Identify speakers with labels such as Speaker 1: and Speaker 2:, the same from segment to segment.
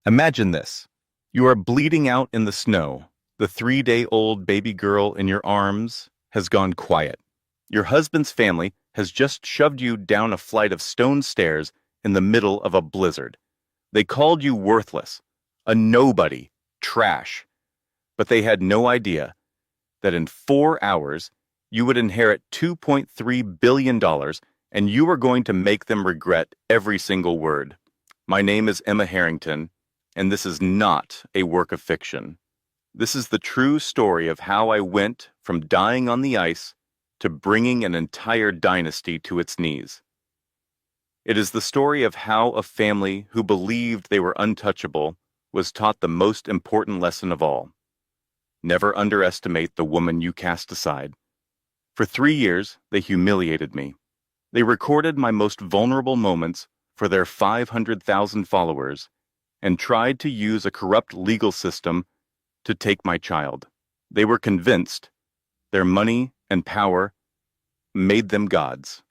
Speaker 1: Imagine this. You are bleeding out in the snow. The 3-day-old baby girl in your arms has gone quiet. Your husband's family has just shoved you down a flight of stone stairs in the middle of a blizzard. They called you worthless, a nobody, trash. But they had no idea that in 4 hours you would inherit $2.3 billion and you were going to make them regret every single word. My name is Emma Harrington, and this is not a work of fiction. This is the true story of how I went from dying on the ice to bringing an entire dynasty to its knees. It is the story of how a family who believed they were untouchable was taught the most important lesson of all. Never underestimate the woman you cast aside. For 3 years, they humiliated me. They recorded my most vulnerable moments for their 500,000 followers and tried to use a corrupt legal system to take my child. They were convinced their money and power made them gods.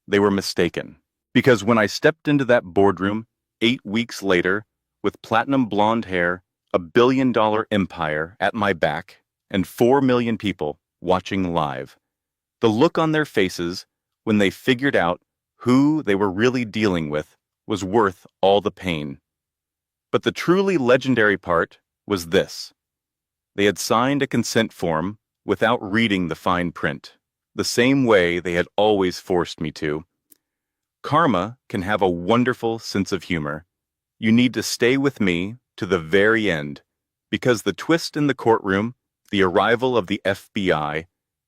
Speaker 1: They were mistaken. Because when I stepped into that boardroom 8 weeks later with platinum blonde hair, a billion-dollar empire at my back, and 4 million people watching live, the look on their faces when they figured out who they were really dealing with was worth all the pain. But the truly legendary part was this. They had signed a consent form without reading the fine print, the same way they had always forced me to. Karma can have a wonderful sense of humor. You need to stay with me to the very end, because the twist in the courtroom, the arrival of the FBI,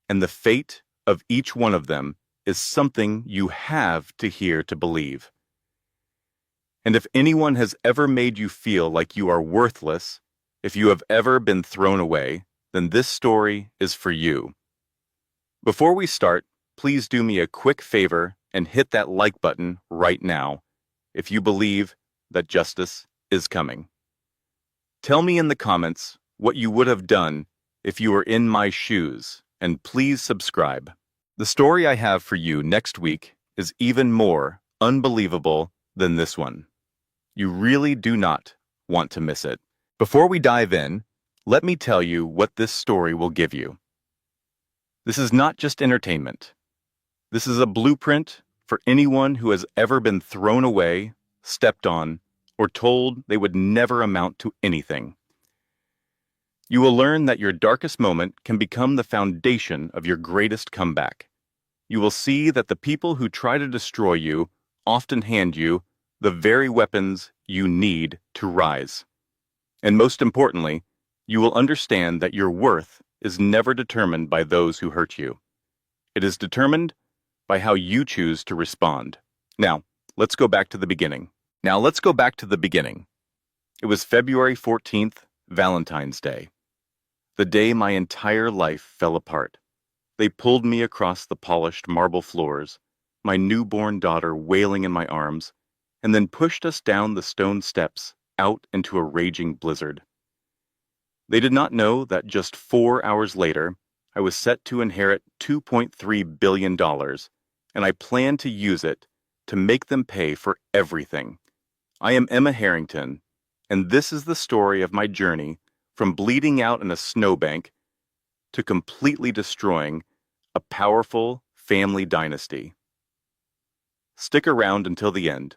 Speaker 1: and the fate of each one of them is something you have to hear to believe. And if anyone has ever made you feel like you are worthless, if you have ever been thrown away, then this story is for you. Before we start, please do me a quick favor and hit that like button right now if you believe that justice is coming. Tell me in the comments what you would have done if you were in my shoes, and please subscribe. The story I have for you next week is even more unbelievable than this one. You really do not want to miss it. Before we dive in, let me tell you what this story will give you. This is not just entertainment. This is a blueprint for anyone who has ever been thrown away, stepped on, or told they would never amount to anything. You will learn that your darkest moment can become the foundation of your greatest comeback. You will see that the people who try to destroy you often hand you the very weapons you need to rise. And most importantly, you will understand that your worth is never determined by those who hurt you. It is determined by how you choose to respond. Now, let's go back to the beginning. It was February 14th, Valentine's Day. The day my entire life fell apart. They pulled me across the polished marble floors, my newborn daughter wailing in my arms, and then pushed us down the stone steps out into a raging blizzard. They did not know that just 4 hours later, I was set to inherit $2.3 billion, and I planned to use it to make them pay for everything. I am Emma Harrington, and this is the story of my journey from bleeding out in a snowbank to completely destroying a powerful family dynasty. Stick around until the end,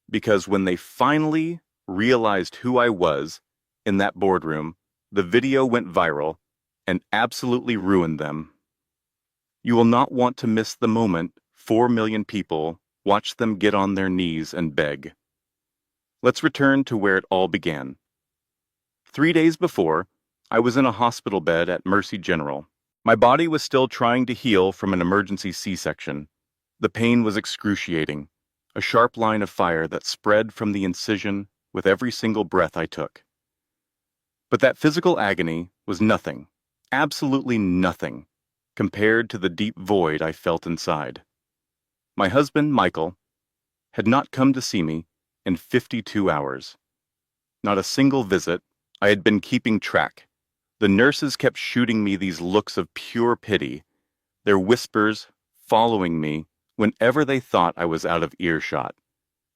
Speaker 1: because when they finally realized who I was in that boardroom, the video went viral and absolutely ruined them. You will not want to miss the moment 4 million people watched them get on their knees and beg. Let's return to where it all began. 3 days before, I was in a hospital bed at Mercy General. My body was still trying to heal from an emergency C-section. The pain was excruciating, a sharp line of fire that spread from the incision with every single breath I took. But that physical agony was nothing, absolutely nothing, compared to the deep void I felt inside. My husband, Michael, had not come to see me in 52 hours. Not a single visit. I had been keeping track. The nurses kept shooting me these looks of pure pity, their whispers following me whenever they thought I was out of earshot.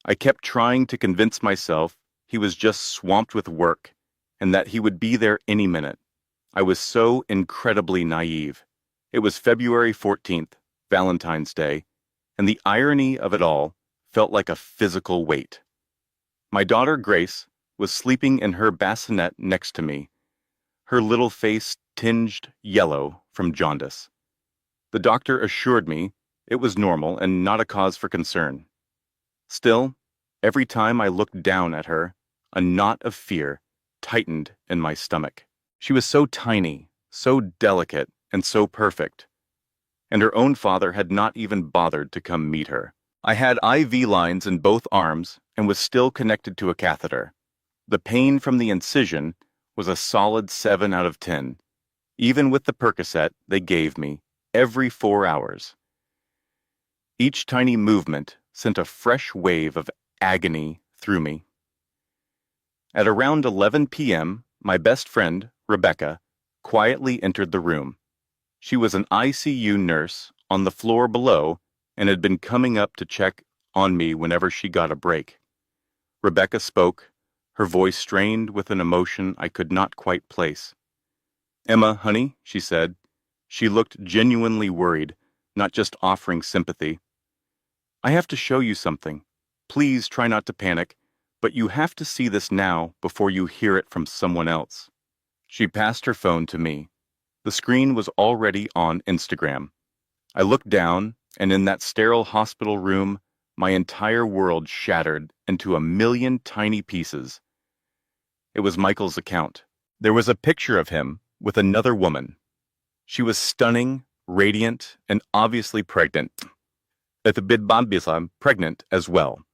Speaker 1: I kept trying to convince myself he was just swamped with work and that he would be there any minute. I was so incredibly naive. It was February 14th, Valentine's Day, and the irony of it all felt like a physical weight. My daughter Grace was sleeping in her bassinet next to me, her little face tinged yellow from jaundice. The doctor assured me it was normal and not a cause for concern. Still, every time I looked down at her, a knot of fear tightened in my stomach. She was so tiny, so delicate, and so perfect. And her own father had not even bothered to come meet her. I had IV lines in both arms and was still connected to a catheter. The pain from the incision was a solid 7 out of 10, even with the Percocet they gave me every 4 hours. Each tiny movement sent a fresh wave of agony through me. At around 11 p.m., my best friend, Rebecca, quietly entered the room. She was an ICU nurse on the floor below and had been coming up to check on me whenever she got a break. Rebecca spoke, her voice strained with an emotion I could not quite place. "Emma, honey," she said. She looked genuinely worried, not just offering sympathy. "I have to show you something. Please try not to panic, but you have to see this now before you hear it from someone else." She passed her phone to me. The screen was already on Instagram. I looked down, and in that sterile hospital room, my entire world shattered into a million tiny pieces. It was Michael's account. There was a picture of him with another woman. She was stunning, radiant, and obviously pregnant. At the bidbambisa, pregnant as well.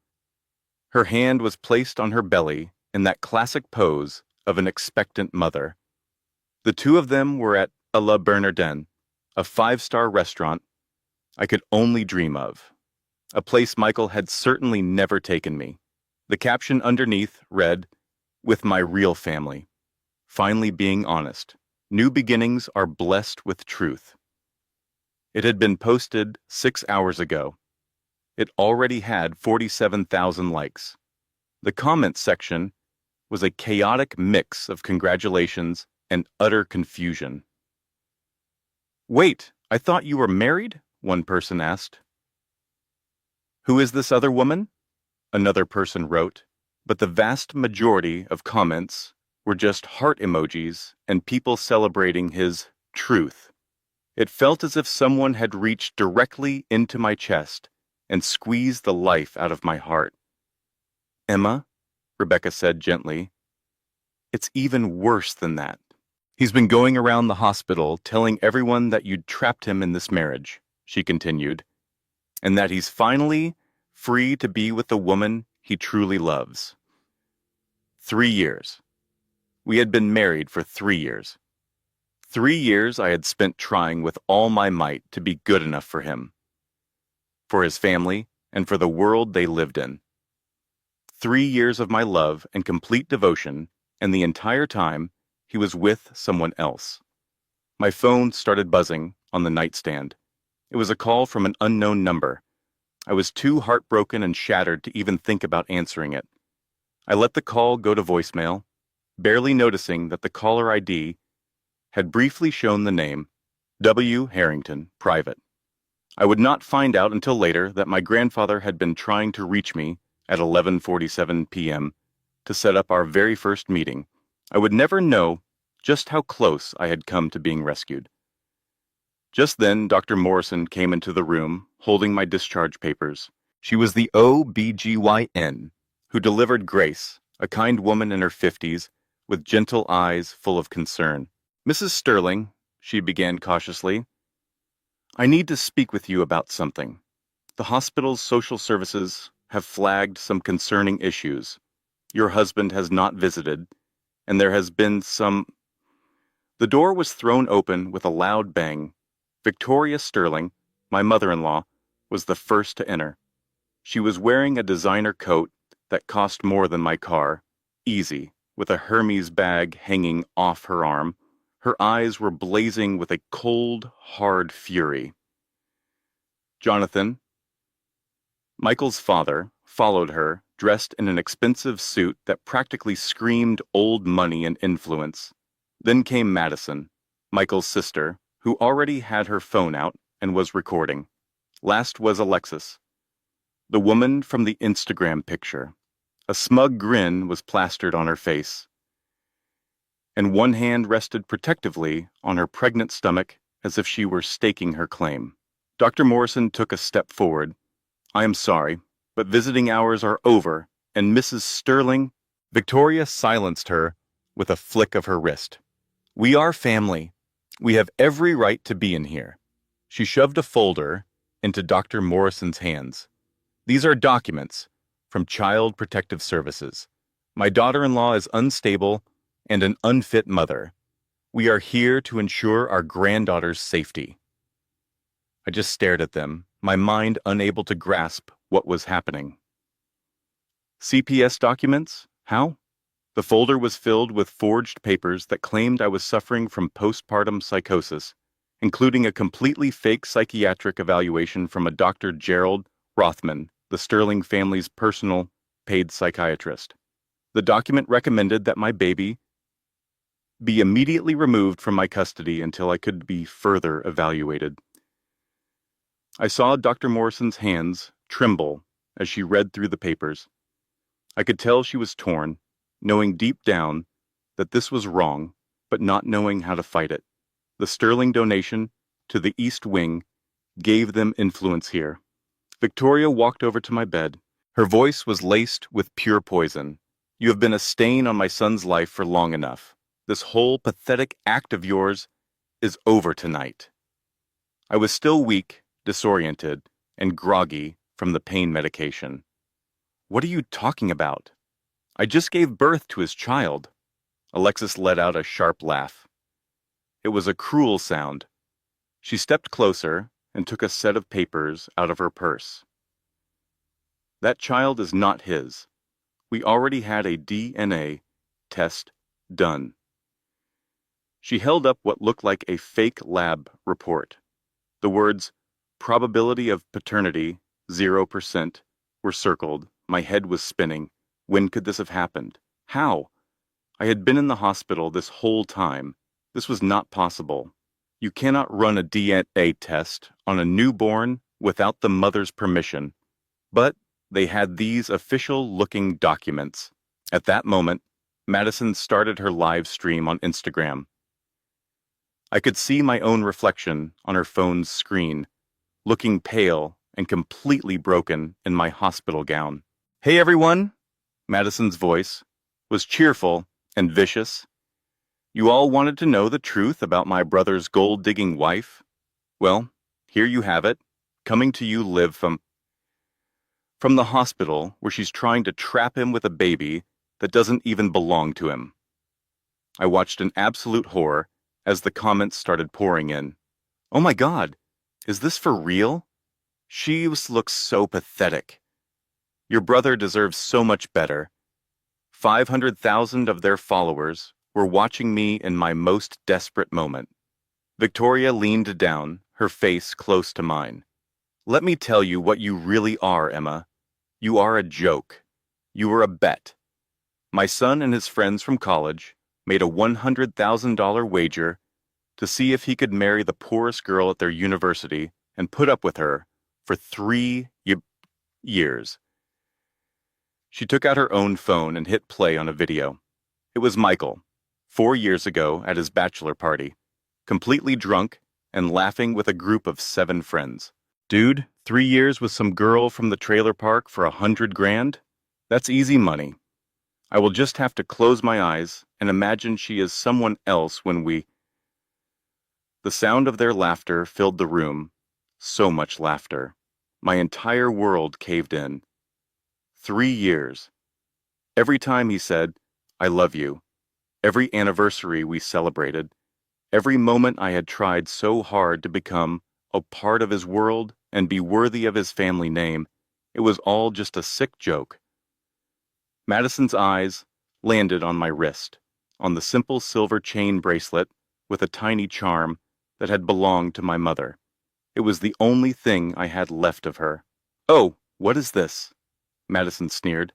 Speaker 1: Her hand was placed on her belly in that classic pose of an expectant mother. The two of them were at a La Bernardin, a 5-star restaurant I could only dream of, a place Michael had certainly never taken me. The caption underneath read, "With my real family. Finally being honest. New beginnings are blessed with truth." It had been posted 6 hours ago. It already had 47,000 likes. The comments section was a chaotic mix of congratulations and utter confusion. "Wait, I thought you were married?" one person asked. "Who is this other woman?" another person wrote, but the vast majority of comments were just heart emojis and people celebrating his truth. It felt as if someone had reached directly into my chest and squeezed the life out of my heart. "Emma," Rebecca said gently, "it's even worse than that. He's been going around the hospital telling everyone that you'd trapped him in this marriage," she continued, "and that he's finally free to be with the woman he truly loves. 3 years. We had been married for 3 years. 3 years I had spent trying with all my might to be good enough for him, for his family, and for the world they lived in. 3 years of my love and complete devotion, and the entire time he was with someone else." My phone started buzzing on the nightstand. It was a call from an unknown number. I was too heartbroken and shattered to even think about answering it. I let the call go to voicemail, barely noticing that the caller ID had briefly shown the name W. Harrington, private. I would not find out until later that my grandfather had been trying to reach me at 11:47 p.m. to set up our very first meeting. I would never know just how close I had come to being rescued. Just then, Dr. Morrison came into the room, holding my discharge papers. She was the OBGYN who delivered Grace, a kind woman in her 50s, with gentle eyes full of concern. "Mrs. Sterling," she began cautiously, "I need to speak with you about something. The hospital's social services have flagged some concerning issues. Your husband has not visited, and there has been some—" The door was thrown open with a loud bang. Victoria Sterling, my mother-in-law, was the first to enter. She was wearing a designer coat that cost more than my car, easy, with a Hermes bag hanging off her arm. Her eyes were blazing with a cold, hard fury. Jonathan, Michael's father, followed her, dressed in an expensive suit that practically screamed old money and influence. Then came Madison, Michael's sister, who already had her phone out and was recording. Last was Alexis, the woman from the Instagram picture. A smug grin was plastered on her face, and one hand rested protectively on her pregnant stomach as if she were staking her claim. Dr. Morrison took a step forward. "I am sorry, but visiting hours are over, and Mrs. Sterling—" Victoria silenced her with a flick of her wrist. "We are family. We have every right to be in here." She shoved a folder into Dr. Morrison's hands. "These are documents from Child Protective Services. My daughter-in-law is unstable and an unfit mother. We are here to ensure our granddaughter's safety." I just stared at them, my mind unable to grasp what was happening. CPS documents? How? The folder was filled with forged papers that claimed I was suffering from postpartum psychosis, including a completely fake psychiatric evaluation from a Dr. Gerald Rothman, the Sterling family's personal paid psychiatrist. The document recommended that my baby be immediately removed from my custody until I could be further evaluated. I saw Dr. Morrison's hands tremble as she read through the papers. I could tell she was torn, knowing deep down that this was wrong, but not knowing how to fight it. The Sterling donation to the East Wing gave them influence here. Victoria walked over to my bed. Her voice was laced with pure poison. "You have been a stain on my son's life for long enough. This whole pathetic act of yours is over tonight." I was still weak, disoriented, and groggy from the pain medication. "What are you talking about? I just gave birth to his child." Alexis let out a sharp laugh. It was a cruel sound. She stepped closer and took a set of papers out of her purse. "That child is not his. We already had a DNA test done." She held up what looked like a fake lab report. The words, "Probability of paternity, 0%, were circled. My head was spinning. When could this have happened? How? I had been in the hospital this whole time. This was not possible. You cannot run a DNA test on a newborn without the mother's permission. But they had these official-looking documents. At that moment, Madison started her live stream on Instagram. I could see my own reflection on her phone's screen, looking pale and completely broken in my hospital gown. "Hey everyone," Madison's voice was cheerful and vicious. "You all wanted to know the truth about my brother's gold-digging wife? Well, here you have it, coming to you live from the hospital where she's trying to trap him with a baby that doesn't even belong to him." I watched in absolute horror as the comments started pouring in. "Oh my God, is this for real? She looks so pathetic. Your brother deserves so much better." 500,000 of their followers were watching me in my most desperate moment. Victoria leaned down, her face close to mine. "Let me tell you what you really are, Emma. You are a joke. You were a bet. My son and his friends from college made a $100,000 wager to see if he could marry the poorest girl at their university and put up with her for 3 years. She took out her own phone and hit play on a video. It was Michael, 4 years ago at his bachelor party, completely drunk and laughing with a group of 7 friends. "Dude, 3 years with some girl from the trailer park for $100,000? That's easy money. I will just have to close my eyes and imagine she is someone else when we—" The sound of their laughter filled the room. So much laughter. My entire world caved in. 3 years. Every time he said, "I love you," every anniversary we celebrated, every moment I had tried so hard to become a part of his world and be worthy of his family name, it was all just a sick joke. Madison's eyes landed on my wrist, on the simple silver chain bracelet with a tiny charm that had belonged to my mother. It was the only thing I had left of her. "Oh, what is this?" Madison sneered.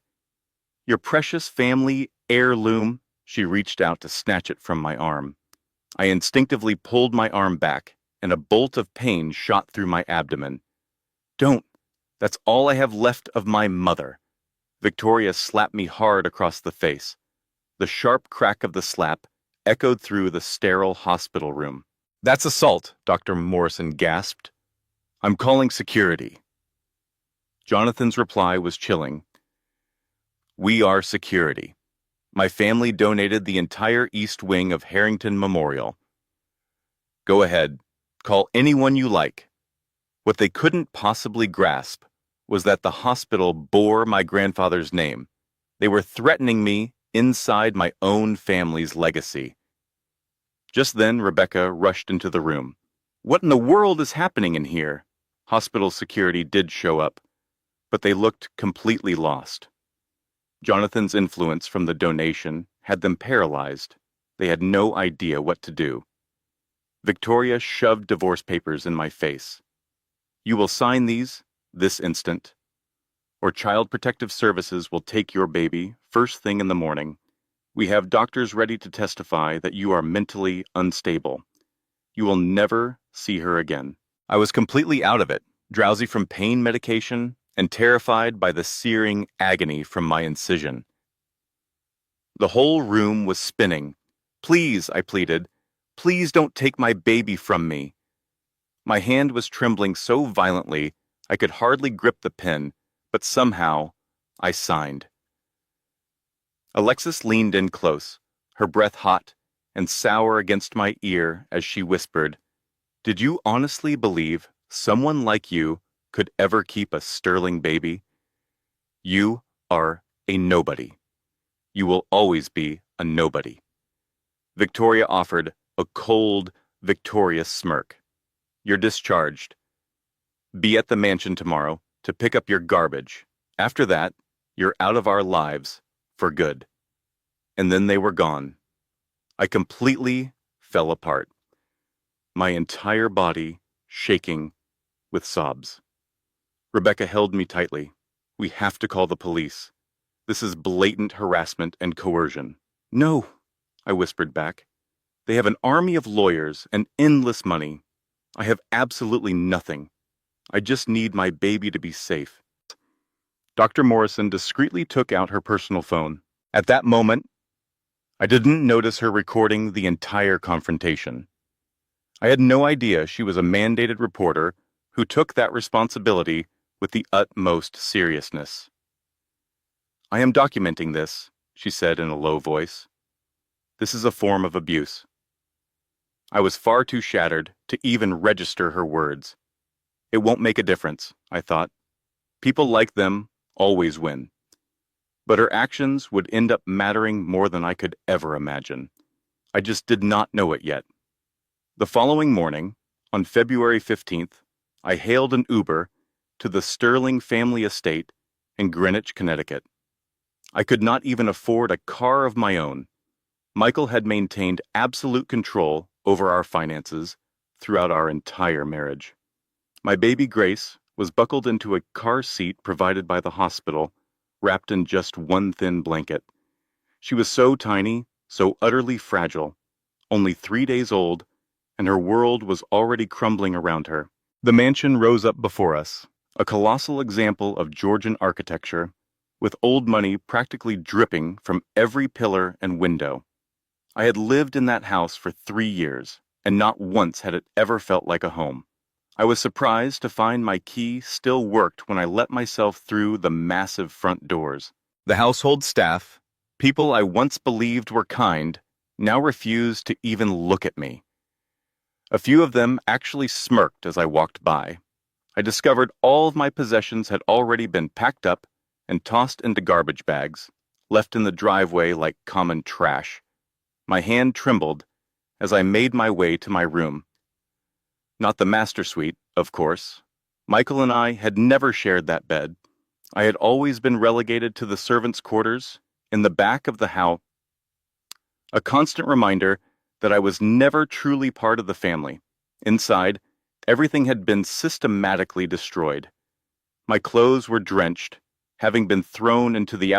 Speaker 1: Your precious family heirloom. She reached out to snatch it from my arm. I instinctively pulled my arm back, and a bolt of pain shot through my abdomen. Don't. That's all I have left of my mother. Victoria slapped me hard across the face. The sharp crack of the slap echoed through the sterile hospital room. That's assault, Dr. Morrison gasped. I'm calling security. Jonathan's reply was chilling. We are security. My family donated the entire east wing of Harrington Memorial. Go ahead. Call anyone you like. What they couldn't possibly grasp was that the hospital bore my grandfather's name. They were threatening me inside my own family's legacy. Just then, Rebecca rushed into the room. What in the world is happening in here? Hospital security did show up, but they looked completely lost. Jonathan's influence from the donation had them paralyzed. They had no idea what to do. Victoria shoved divorce papers in my face. You will sign these this instant, or Child Protective Services will take your baby first thing in the morning. We have doctors ready to testify that you are mentally unstable. You will never see her again. I was completely out of it, drowsy from pain medication and terrified by the searing agony from my incision. The whole room was spinning. Please, I pleaded, please don't take my baby from me. My hand was trembling so violently I could hardly grip the pen, but somehow I signed. Alexis leaned in close, her breath hot and sour against my ear as she whispered, Did you honestly believe someone like you could ever keep a sterling baby? You are a nobody. You will always be a nobody. Victoria offered a cold, victorious smirk. You're discharged. Be at the mansion tomorrow to pick up your garbage. After that, you're out of our lives for good. And then they were gone. I completely fell apart, my entire body shaking with sobs. Rebecca held me tightly. We have to call the police. This is blatant harassment and coercion. No, I whispered back. They have an army of lawyers and endless money. I have absolutely nothing. I just need my baby to be safe. Dr. Morrison discreetly took out her personal phone. At that moment, I didn't notice her recording the entire confrontation. I had no idea she was a mandated reporter who took that responsibility with the utmost seriousness. I am documenting this, she said in a low voice. This is a form of abuse. I was far too shattered to even register her words. It won't make a difference, I thought. People like them always win. But her actions would end up mattering more than I could ever imagine. I just did not know it yet. The following morning, on February 15th, I hailed an Uber to the Sterling family estate in Greenwich, Connecticut. I could not even afford a car of my own. Michael had maintained absolute control over our finances throughout our entire marriage. My baby Grace was buckled into a car seat provided by the hospital, wrapped in just one thin blanket. She was so tiny, so utterly fragile, only 3 days old, and her world was already crumbling around her. The mansion rose up before us, a colossal example of Georgian architecture, with old money practically dripping from every pillar and window. I had lived in that house for 3 years, and not once had it ever felt like a home. I was surprised to find my key still worked when I let myself through the massive front doors. The household staff, people I once believed were kind, now refused to even look at me. A few of them actually smirked as I walked by. I discovered all of my possessions had already been packed up and tossed into garbage bags, left in the driveway like common trash. My hand trembled as I made my way to my room. Not the master suite, of course. Michael and I had never shared that bed. I had always been relegated to the servants' quarters in the back of the house, a constant reminder that I was never truly part of the family. Inside, everything had been systematically destroyed. My clothes were drenched, having been thrown into the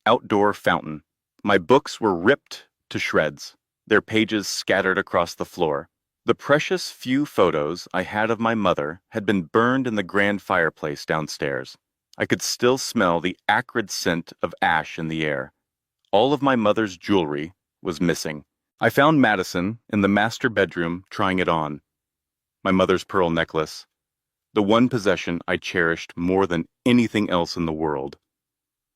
Speaker 1: outdoor fountain. My books were ripped to shreds, their pages scattered across the floor. The precious few photos I had of my mother had been burned in the grand fireplace downstairs. I could still smell the acrid scent of ash in the air. All of my mother's jewelry was missing. I found Madison in the master bedroom trying it on. My mother's pearl necklace, the one possession I cherished more than anything else in the world.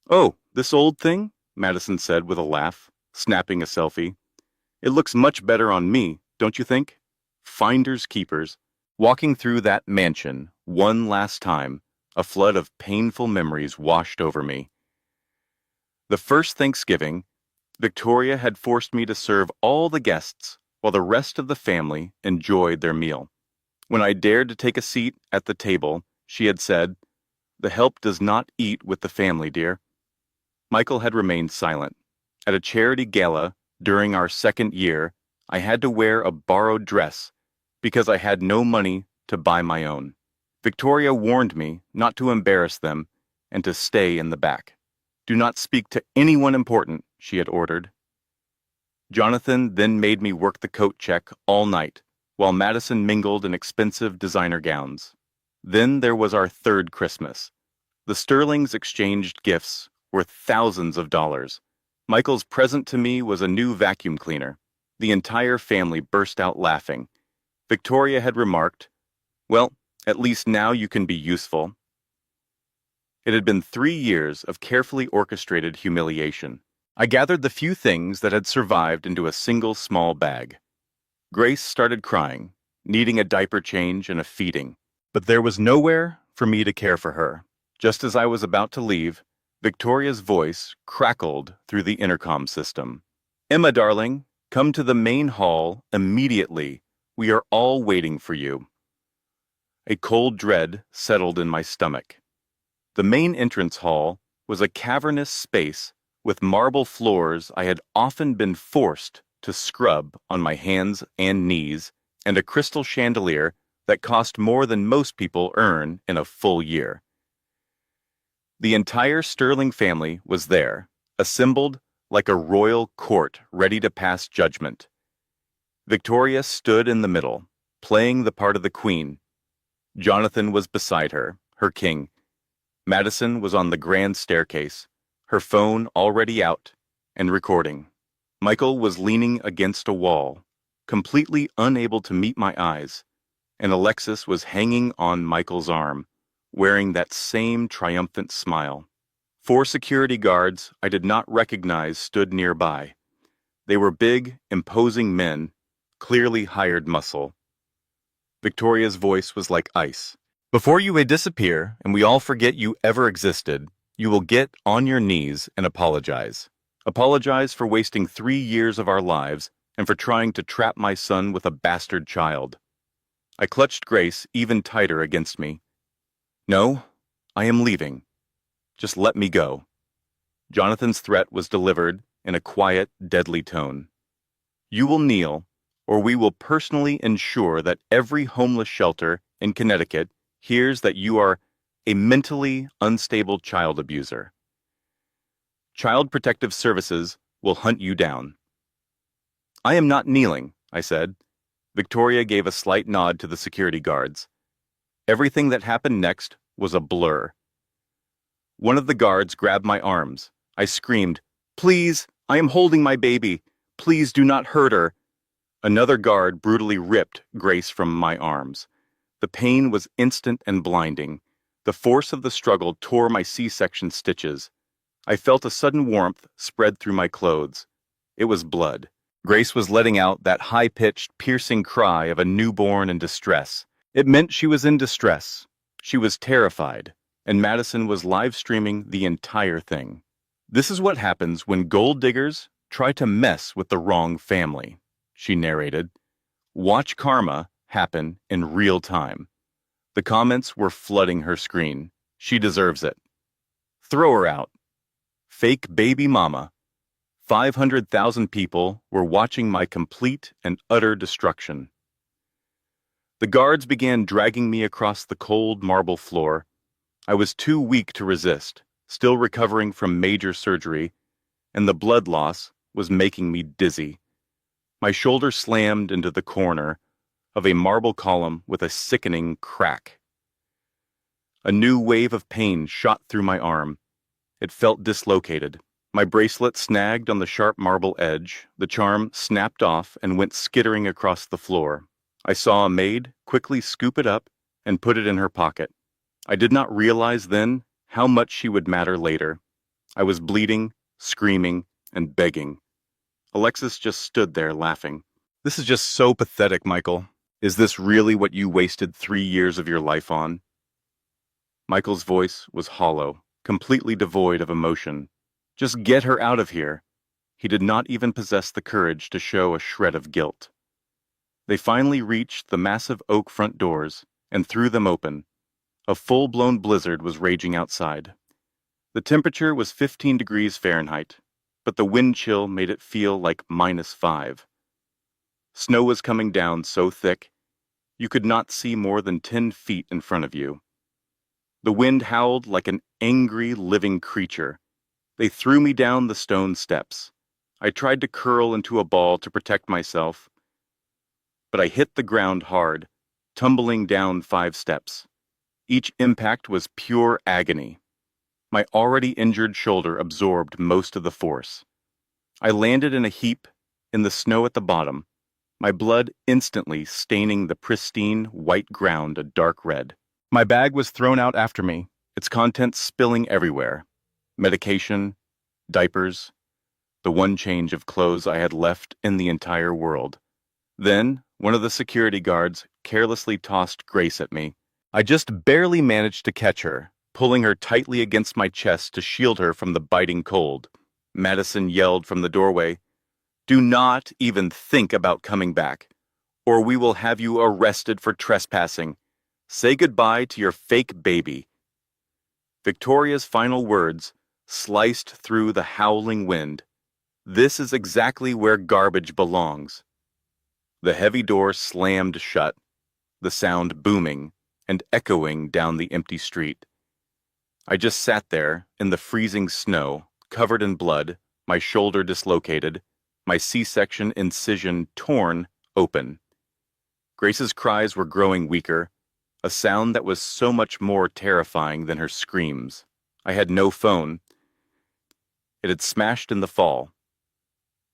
Speaker 1: "Oh, this old thing?" Madison said with a laugh, snapping a selfie. "It looks much better on me, don't you think?" Finders keepers. Walking through that mansion one last time, a flood of painful memories washed over me. The first Thanksgiving, Victoria had forced me to serve all the guests while the rest of the family enjoyed their meal. When I dared to take a seat at the table, she had said, "The help does not eat with the family, dear." Michael had remained silent. At a charity gala during our second year, I had to wear a borrowed dress because I had no money to buy my own. Victoria warned me not to embarrass them and to stay in the back. "Do not speak to anyone important," she had ordered. Jonathan then made me work the coat check all night, while Madison mingled in expensive designer gowns. Then there was our third Christmas. The Sterlings exchanged gifts worth thousands of dollars. Michael's present to me was a new vacuum cleaner. The entire family burst out laughing. Victoria had remarked, "Well, at least now you can be useful." It had been 3 years of carefully orchestrated humiliation. I gathered the few things that had survived into a single small bag. Grace started crying, needing a diaper change and a feeding. But there was nowhere for me to care for her. Just as I was about to leave, Victoria's voice crackled through the intercom system. "Emma, darling, come to the main hall immediately. We are all waiting for you." A cold dread settled in my stomach. The main entrance hall was a cavernous space with marble floors I had often been forced to scrub on my hands and knees, and a crystal chandelier that cost more than most people earn in a full year. The entire Sterling family was there, assembled like a royal court ready to pass judgment. Victoria stood in the middle, playing the part of the queen. Jonathan was beside her, her king. Madison was on the grand staircase, her phone already out and recording. Michael was leaning against a wall, completely unable to meet my eyes, and Alexis was hanging on Michael's arm, wearing that same triumphant smile. 4 security guards I did not recognize stood nearby. They were big, imposing men, clearly hired muscle. Victoria's voice was like ice. "Before you may disappear and we all forget you ever existed, you will get on your knees and apologize. Apologize for wasting 3 years of our lives and for trying to trap my son with a bastard child." I clutched Grace even tighter against me. "No, I am leaving. Just let me go." Jonathan's threat was delivered in a quiet, deadly tone. "You will kneel, or we will personally ensure that every homeless shelter in Connecticut hears that you are a mentally unstable child abuser. Child Protective Services will hunt you down." "I am not kneeling," I said. Victoria gave a slight nod to the security guards. Everything that happened next was a blur. One of the guards grabbed my arms. I screamed, "Please, I am holding my baby. Please do not hurt her." Another guard brutally ripped Grace from my arms. The pain was instant and blinding. The force of the struggle tore my C-section stitches. I felt a sudden warmth spread through my clothes. It was blood. Grace was letting out that high-pitched, piercing cry of a newborn in distress. It meant she was in distress. She was terrified, and Madison was live-streaming the entire thing. "This is what happens when gold diggers try to mess with the wrong family," she narrated. "Watch karma happen in real time." The comments were flooding her screen. "She deserves it." "Throw her out." "Fake baby mama." 500,000 people were watching my complete and utter destruction. The guards began dragging me across the cold marble floor. I was too weak to resist, still recovering from major surgery, and the blood loss was making me dizzy. My shoulder slammed into the corner of a marble column with a sickening crack. A new wave of pain shot through my arm. It felt dislocated. My bracelet snagged on the sharp marble edge, the charm snapped off and went skittering across the floor. I saw a maid quickly scoop it up and put it in her pocket. I did not realize then how much she would matter later. I was bleeding, screaming, and begging. Alexis just stood there laughing. "This is just so pathetic, Michael. Is this really what you wasted 3 years of your life on?" Michael's voice was hollow, completely devoid of emotion. Just get her out of here. He did not even possess the courage to show a shred of guilt. They finally reached the massive oak front doors and threw them open. A full-blown blizzard was raging outside. The temperature was 15 degrees Fahrenheit, but the wind chill made it feel like -5. Snow was coming down so thick, you could not see more than 10 feet in front of you. The wind howled like an angry, living creature. They threw me down the stone steps. I tried to curl into a ball to protect myself, but I hit the ground hard, tumbling down 5 steps. Each impact was pure agony. My already injured shoulder absorbed most of the force. I landed in a heap in the snow at the bottom, my blood instantly staining the pristine white ground a dark red. My bag was thrown out after me, its contents spilling everywhere. Medication, diapers, the one change of clothes I had left in the entire world. Then, one of the security guards carelessly tossed Grace at me. I just barely managed to catch her, pulling her tightly against my chest to shield her from the biting cold. Madison yelled from the doorway, "Do not even think about coming back, or we will have you arrested for trespassing. Say goodbye to your fake baby." Victoria's final words sliced through the howling wind. "This is exactly where garbage belongs." The heavy door slammed shut, the sound booming and echoing down the empty street. I just sat there in the freezing snow, covered in blood, my shoulder dislocated, my C-section incision torn open. Grace's cries were growing weaker, a sound that was so much more terrifying than her screams. I had no phone. It had smashed in the fall.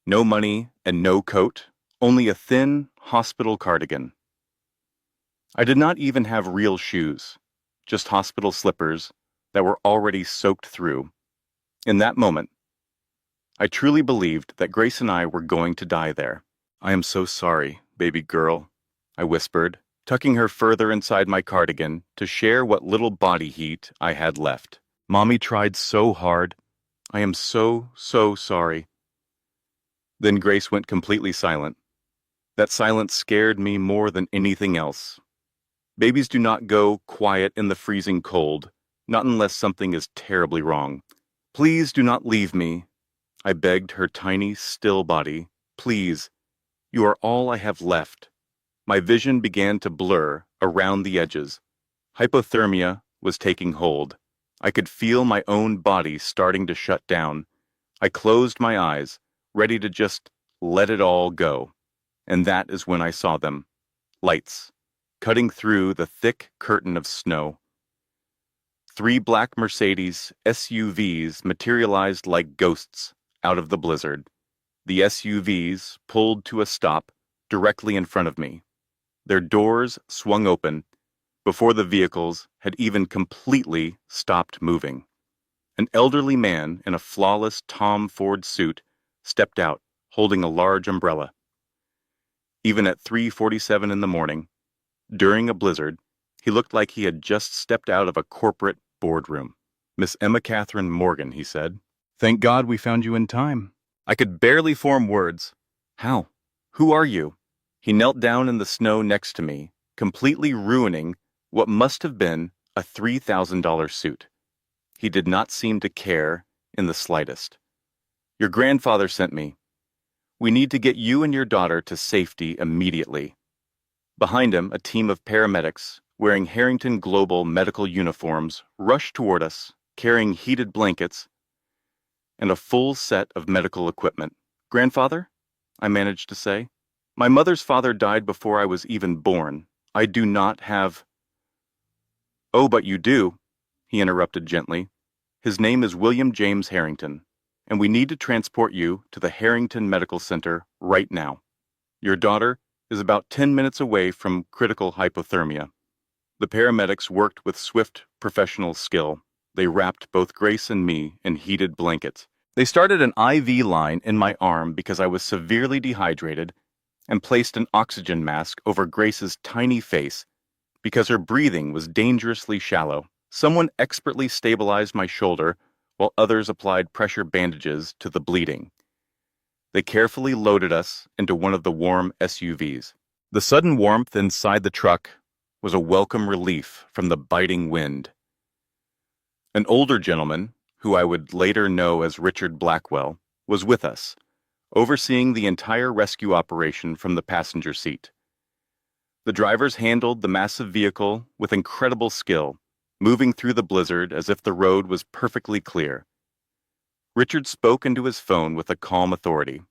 Speaker 1: No money and no coat, only a thin hospital cardigan. I did not even have real shoes, just hospital slippers that were already soaked through. In that moment, I truly believed that Grace and I were going to die there. "I am so sorry, baby girl," I whispered, tucking her further inside my cardigan to share what little body heat I had left. "Mommy tried so hard. I am so, so sorry." Then Grace went completely silent. That silence scared me more than anything else. Babies do not go quiet in the freezing cold, not unless something is terribly wrong. "Please do not leave me," I begged her tiny, still body. "Please, you are all I have left." My vision began to blur around the edges. Hypothermia was taking hold. I could feel my own body starting to shut down. I closed my eyes, ready to just let it all go. And that is when I saw them. Lights, cutting through the thick curtain of snow. 3 black Mercedes SUVs materialized like ghosts out of the blizzard. The SUVs pulled to a stop directly in front of me. Their doors swung open before the vehicles had even completely stopped moving. An elderly man in a flawless Tom Ford suit stepped out, holding a large umbrella. Even at 3:47 in the morning, during a blizzard, he looked like he had just stepped out of a corporate boardroom. "Miss Emma Catherine Morgan," he said. "Thank God we found you in time." I could barely form words. "How? Who are you?" He knelt down in the snow next to me, completely ruining what must have been a $3,000 suit. He did not seem to care in the slightest. "Your grandfather sent me. We need to get you and your daughter to safety immediately." Behind him, a team of paramedics, wearing Harrington Global medical uniforms, rushed toward us, carrying heated blankets and a full set of medical equipment. "Grandfather?" I managed to say. "My mother's father died before I was even born. I do not have—" "Oh, but you do," he interrupted gently. "His name is William James Harrington, and we need to transport you to the Harrington Medical Center right now. Your daughter is about 10 minutes away from critical hypothermia." The paramedics worked with swift, professional skill. They wrapped both Grace and me in heated blankets. They started an IV line in my arm because I was severely dehydrated and placed an oxygen mask over Grace's tiny face because her breathing was dangerously shallow. Someone expertly stabilized my shoulder while others applied pressure bandages to the bleeding. They carefully loaded us into one of the warm SUVs. The sudden warmth inside the truck was a welcome relief from the biting wind. An older gentleman, who I would later know as Richard Blackwell, was with us, overseeing the entire rescue operation from the passenger seat. The drivers handled the massive vehicle with incredible skill, moving through the blizzard as if the road was perfectly clear. Richard spoke into his phone with a calm authority.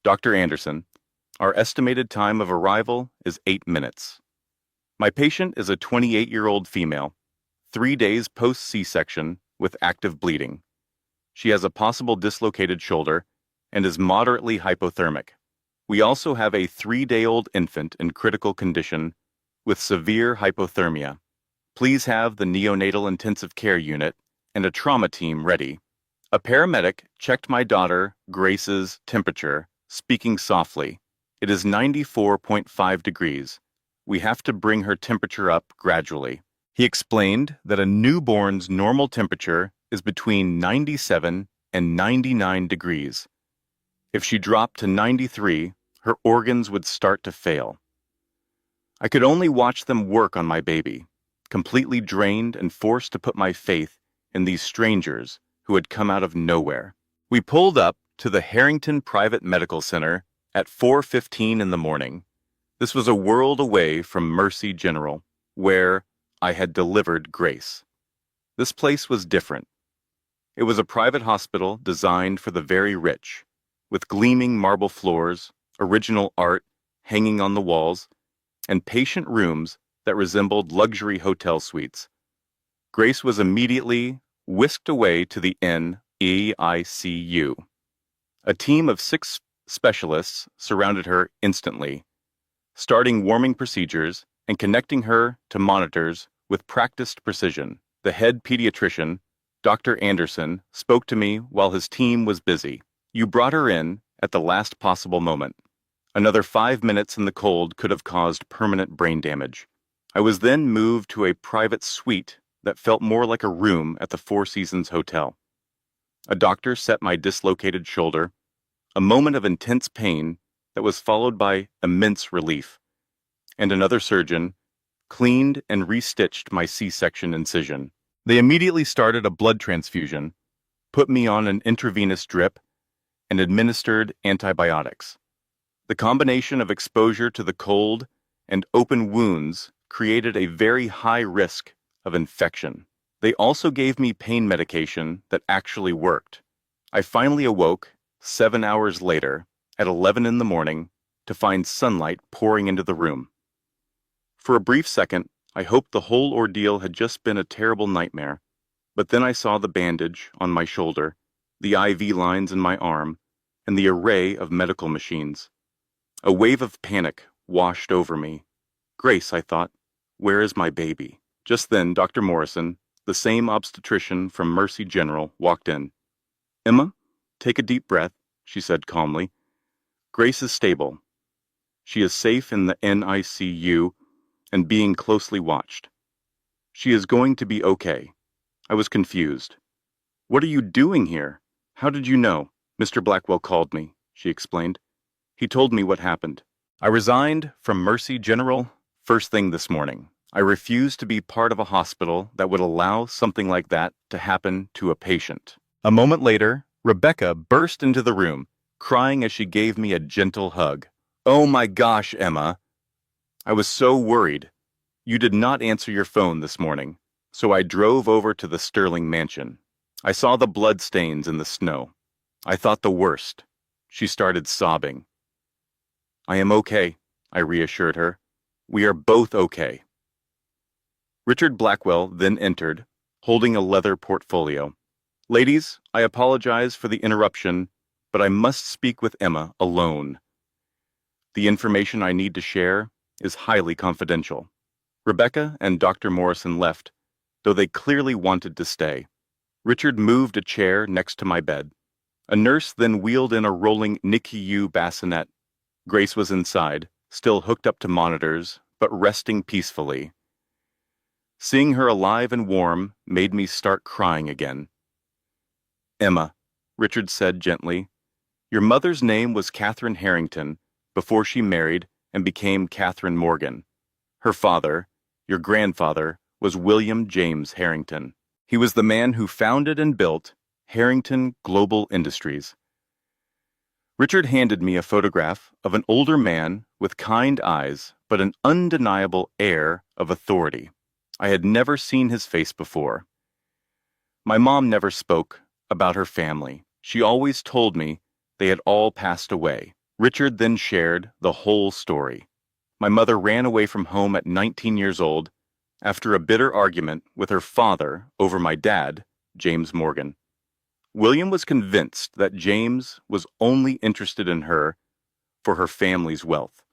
Speaker 1: "Dr. Anderson, our estimated time of arrival is 8 minutes. My patient is a 28-year-old female, 3 days post-C-section with active bleeding. She has a possible dislocated shoulder and is moderately hypothermic. We also have a 3-day-old infant in critical condition with severe hypothermia. Please have the neonatal intensive care unit and a trauma team ready." A paramedic checked my daughter, Grace's, temperature, speaking softly. "It is 94.5 degrees. We have to bring her temperature up gradually." He explained that a newborn's normal temperature is between 97 and 99 degrees. If she dropped to 93, her organs would start to fail. I could only watch them work on my baby, completely drained and forced to put my faith in these strangers who had come out of nowhere. We pulled up to the Harrington Private Medical Center at 4:15 in the morning. This was a world away from Mercy General, where I had delivered Grace. This place was different. It was a private hospital designed for the very rich, with gleaming marble floors, original art hanging on the walls, and patient rooms that resembled luxury hotel suites. Grace was immediately whisked away to the NEICU. A team of 6 specialists surrounded her instantly, starting warming procedures and connecting her to monitors with practiced precision. The head pediatrician, Dr. Anderson, spoke to me while his team was busy. "You brought her in at the last possible moment. Another 5 minutes in the cold could have caused permanent brain damage." I was then moved to a private suite that felt more like a room at the Four Seasons Hotel. A doctor set my dislocated shoulder, a moment of intense pain that was followed by immense relief, and another surgeon cleaned and restitched my C-section incision. They immediately started a blood transfusion, put me on an intravenous drip, and administered antibiotics. The combination of exposure to the cold and open wounds created a very high risk of infection. They also gave me pain medication that actually worked. I finally awoke 7 hours later at 11 in the morning to find sunlight pouring into the room. For a brief second, I hoped the whole ordeal had just been a terrible nightmare, but then I saw the bandage on my shoulder, the IV lines in my arm, and the array of medical machines. A wave of panic washed over me. "Grace," I thought, "where is my baby?" Just then, Dr. Morrison, the same obstetrician from Mercy General, walked in. "Emma, take a deep breath," she said calmly. "Grace is stable. She is safe in the NICU and being closely watched. She is going to be okay." I was confused. "What are you doing here? How did you know?" "Mr. Blackwell called me," she explained. "He told me what happened. I resigned from Mercy General first thing this morning. I refused to be part of a hospital that would allow something like that to happen to a patient." A moment later, Rebecca burst into the room, crying as she gave me a gentle hug. "Oh my gosh, Emma. I was so worried. You did not answer your phone this morning, So I drove over to the Sterling mansion. I saw the bloodstains in the snow. I thought the worst. She started sobbing. I am okay, I reassured her. We are both okay. Richard Blackwell then entered, holding a leather portfolio. Ladies, I apologize for the interruption, but I must speak with Emma alone. The information I need to share is highly confidential. Rebecca and Dr. Morrison left, though they clearly wanted to stay. Richard moved a chair next to my bed. A nurse then wheeled in a rolling NICU bassinet. Grace was inside, still hooked up to monitors, but resting peacefully. Seeing her alive and warm made me start crying again. Emma, Richard said gently, your mother's name was Catherine Harrington before she married and became Catherine Morgan. Her father, your grandfather, was William James Harrington. He was the man who founded and built Harrington Global Industries. Richard handed me a photograph of an older man with kind eyes but an undeniable air of authority. I had never seen his face before. My mom never spoke about her family. She always told me they had all passed away. Richard then shared the whole story. My mother ran away from home at 19 years old after a bitter argument with her father over my dad, James Morgan. William was convinced that James was only interested in her for her family's wealth.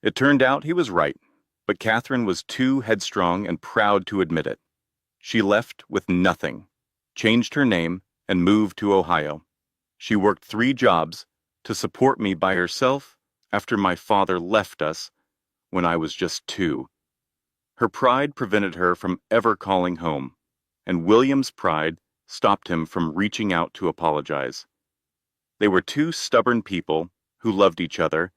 Speaker 1: It turned out he was right, but Catherine was too headstrong and proud to admit it. She left with nothing, changed her name, and moved to Ohio. She worked 3 jobs to support me by herself after my father left us when I was just 2. Her pride prevented her from ever calling home, and William's pride stopped him from reaching out to apologize. They were 2 stubborn people who loved each other,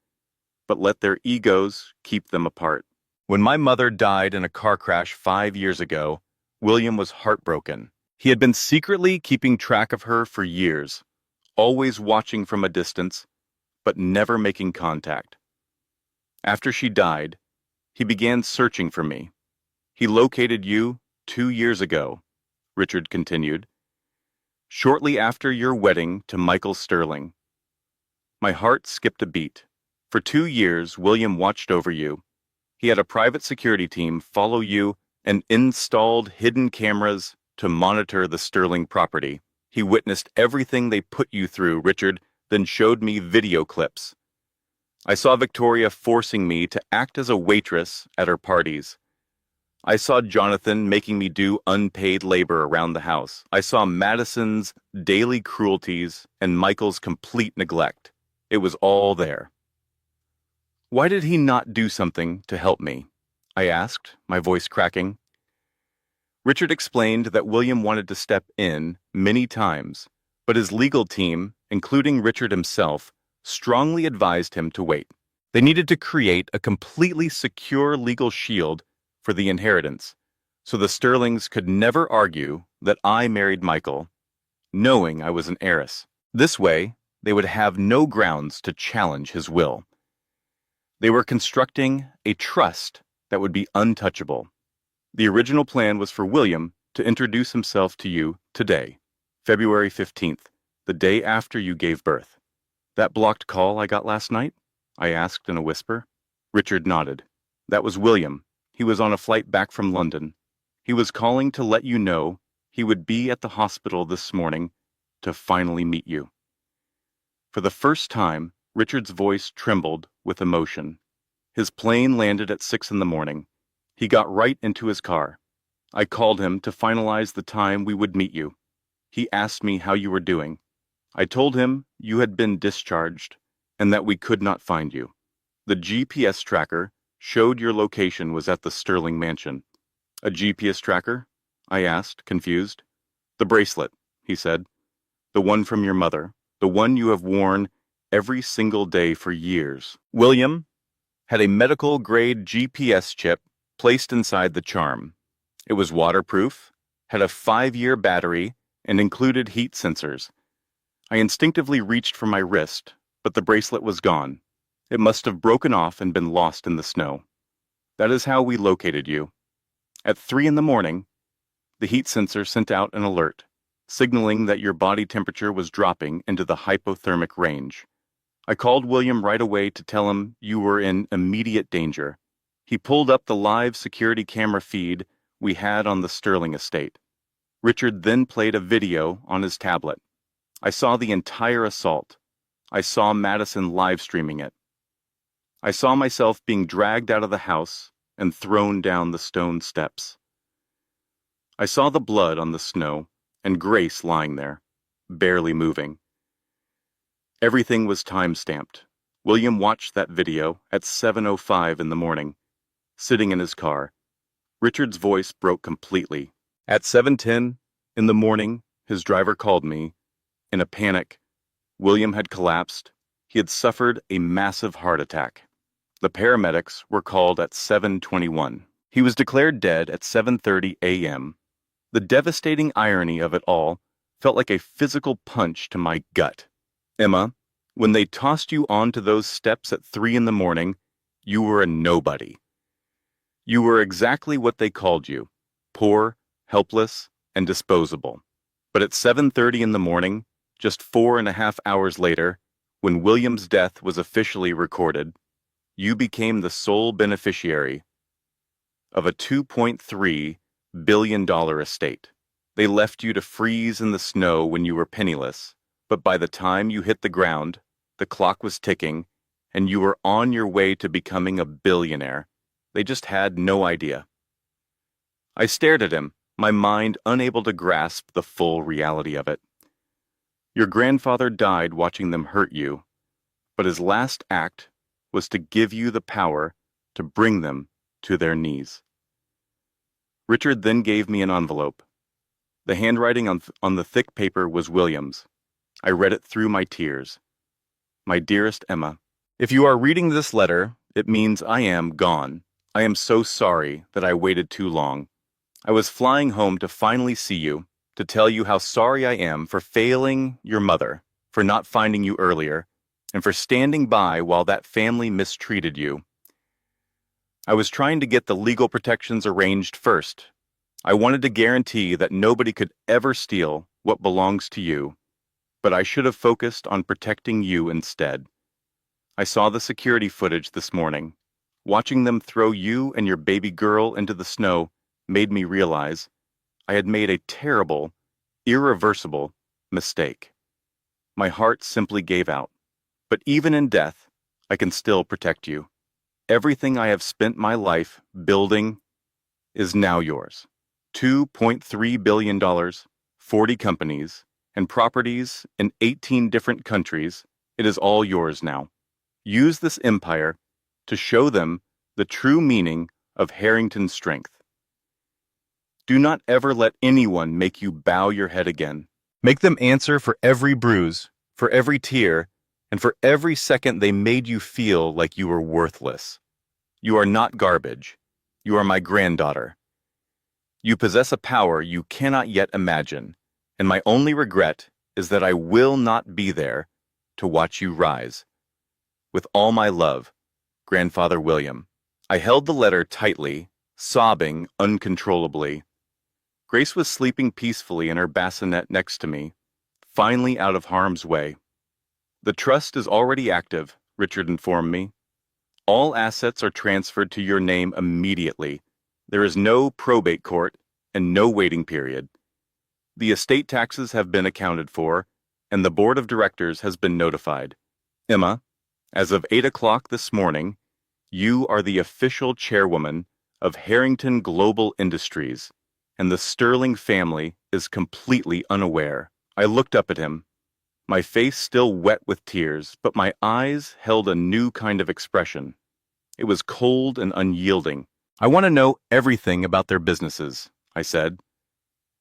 Speaker 1: but let their egos keep them apart. When my mother died in a car crash 5 years ago, William was heartbroken. He had been secretly keeping track of her for years, always watching from a distance, but never making contact. After she died, he began searching for me. He located you 2 years ago, Richard continued, shortly after your wedding to Michael Sterling. My heart skipped a beat. For 2 years, William watched over you. He had a private security team follow you and installed hidden cameras to monitor the Sterling property. He witnessed everything they put you through, Richard, then showed me video clips. I saw Victoria forcing me to act as a waitress at her parties. I saw Jonathan making me do unpaid labor around the house. I saw Madison's daily cruelties and Michael's complete neglect. It was all there. Why did he not do something to help me? I asked, my voice cracking. Richard explained that William wanted to step in many times, but his legal team, including Richard himself, strongly advised him to wait. They needed to create a completely secure legal shield for the inheritance, so the Sterlings could never argue that I married Michael, knowing I was an heiress. This way, they would have no grounds to challenge his will. They were constructing a trust that would be untouchable. The original plan was for William to introduce himself to you today, February 15th, the day after you gave birth. That blocked call I got last night? I asked in a whisper. Richard nodded. That was William. He was on a flight back from London. He was calling to let you know he would be at the hospital this morning to finally meet you. For the first time, Richard's voice trembled with emotion. His plane landed at 6 a.m. He got right into his car. I called him to finalize the time we would meet you. He asked me how you were doing. I told him you had been discharged and that we could not find you. The GPS tracker showed your location was at the Sterling mansion. A GPS tracker? I asked, confused. The bracelet, he said. The one from your mother. The one you have worn every single day for years. William had a medical-grade GPS chip placed inside the charm. It was waterproof, had a 5-year battery, and included heat sensors. I instinctively reached for my wrist, but the bracelet was gone. It must have broken off and been lost in the snow. That is how we located you. At 3 a.m, The heat sensor sent out an alert, signaling that your body temperature was dropping into the hypothermic range. I called William right away to tell him you were in immediate danger. He pulled up the live security camera feed we had on the Sterling estate. Richard then played a video on his tablet. I saw the entire assault. I saw Madison live streaming it. I saw myself being dragged out of the house and thrown down the stone steps. I saw the blood on the snow and Grace lying there, barely moving. Everything was time-stamped. William watched that video at 7:05 in the morning, sitting in his car. Richard's voice broke completely. At 7:10 in the morning, his driver called me. In a panic, William had collapsed. He had suffered a massive heart attack. The paramedics were called at 7:21. He was declared dead at 7:30 a.m. The devastating irony of it all felt like a physical punch to my gut. Emma, when they tossed you onto those steps at 3 in the morning, you were a nobody. You were exactly what they called you, poor, helpless, and disposable. But at 7:30 in the morning, just 4.5 hours later, when William's death was officially recorded, you became the sole beneficiary of a $2.3 billion estate. They left you to freeze in the snow when you were penniless, but by the time you hit the ground, the clock was ticking, and you were on your way to becoming a billionaire. They just had no idea. I stared at him, my mind unable to grasp the full reality of it. Your grandfather died watching them hurt you, but his last act was to give you the power to bring them to their knees. Richard then gave me an envelope. The handwriting on the thick paper was William's. I read it through my tears. My dearest Emma, if you are reading this letter, it means I am gone. I am so sorry that I waited too long. I was flying home to finally see you, to tell you how sorry I am for failing your mother, for not finding you earlier, and for standing by while that family mistreated you. I was trying to get the legal protections arranged first. I wanted to guarantee that nobody could ever steal what belongs to you, but I should have focused on protecting you instead. I saw the security footage this morning. Watching them throw you and your baby girl into the snow made me realize I had made a terrible, irreversible mistake. My heart simply gave out. But even in death, I can still protect you. Everything I have spent my life building is now yours. $2.3 billion, 40 companies, and properties in 18 different countries. It is all yours now. Use this empire to show them the true meaning of Harrington's strength. Do not ever let anyone make you bow your head again. Make them answer for every bruise, for every tear, and for every second they made you feel like you were worthless. You are not garbage. You are my granddaughter. You possess a power you cannot yet imagine, and my only regret is that I will not be there to watch you rise. With all my love, Grandfather William. I held the letter tightly, sobbing uncontrollably. Grace was sleeping peacefully in her bassinet next to me, finally out of harm's way. The trust is already active, Richard informed me. All assets are transferred to your name immediately. There is no probate court and no waiting period. The estate taxes have been accounted for, and the board of directors has been notified. Emma, as of 8 o'clock this morning, you are the official chairwoman of Harrington Global Industries, and the Sterling family is completely unaware. I looked up at him, my face still wet with tears, but my eyes held a new kind of expression. It was cold and unyielding. I want to know everything about their businesses, I said.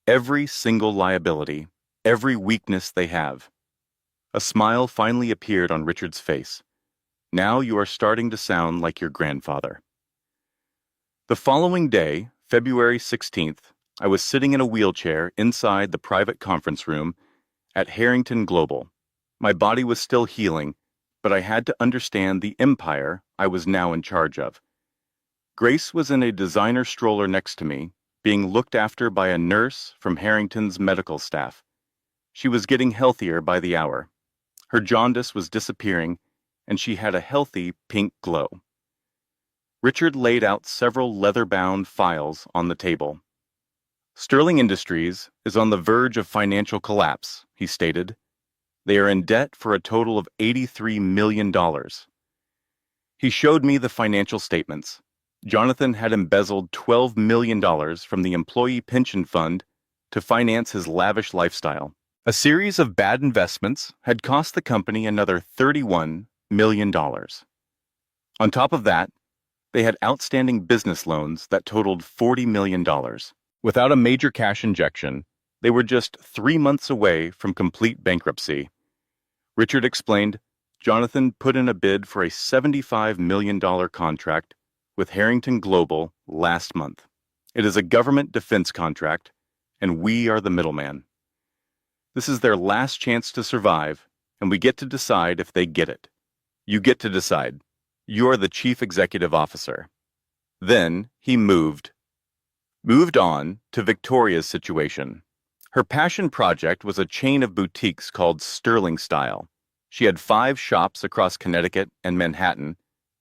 Speaker 1: Every single liability, every weakness they have. A smile finally appeared on Richard's face. Now you are starting to sound like your grandfather. The following day, February 16th, I was sitting in a wheelchair inside the private conference room at Harrington Global. My body was still healing, but I had to understand the empire I was now in charge of. Grace was in a designer stroller next to me, being looked after by a nurse from Harrington's medical staff. She was getting healthier by the hour. Her jaundice was disappearing, and she had a healthy pink glow. Richard laid out several leather-bound files on the table. Sterling Industries is on the verge of financial collapse, he stated. They are in debt for a total of $83 million. He showed me the financial statements. Jonathan had embezzled $12 million from the employee pension fund to finance his lavish lifestyle. A series of bad investments had cost the company another $31 million. On top of that, they had outstanding business loans that totaled $40 million. Without a major cash injection, they were just 3 months away from complete bankruptcy. Richard explained, Jonathan put in a bid for a $75 million contract with Harrington Global last month. It is a government defense contract, and we are the middleman. This is their last chance to survive, and we get to decide if they get it. You get to decide. You're the chief executive officer. Then he moved on to Victoria's situation. Her passion project was a chain of boutiques called Sterling Style. She had 5 shops across Connecticut and Manhattan,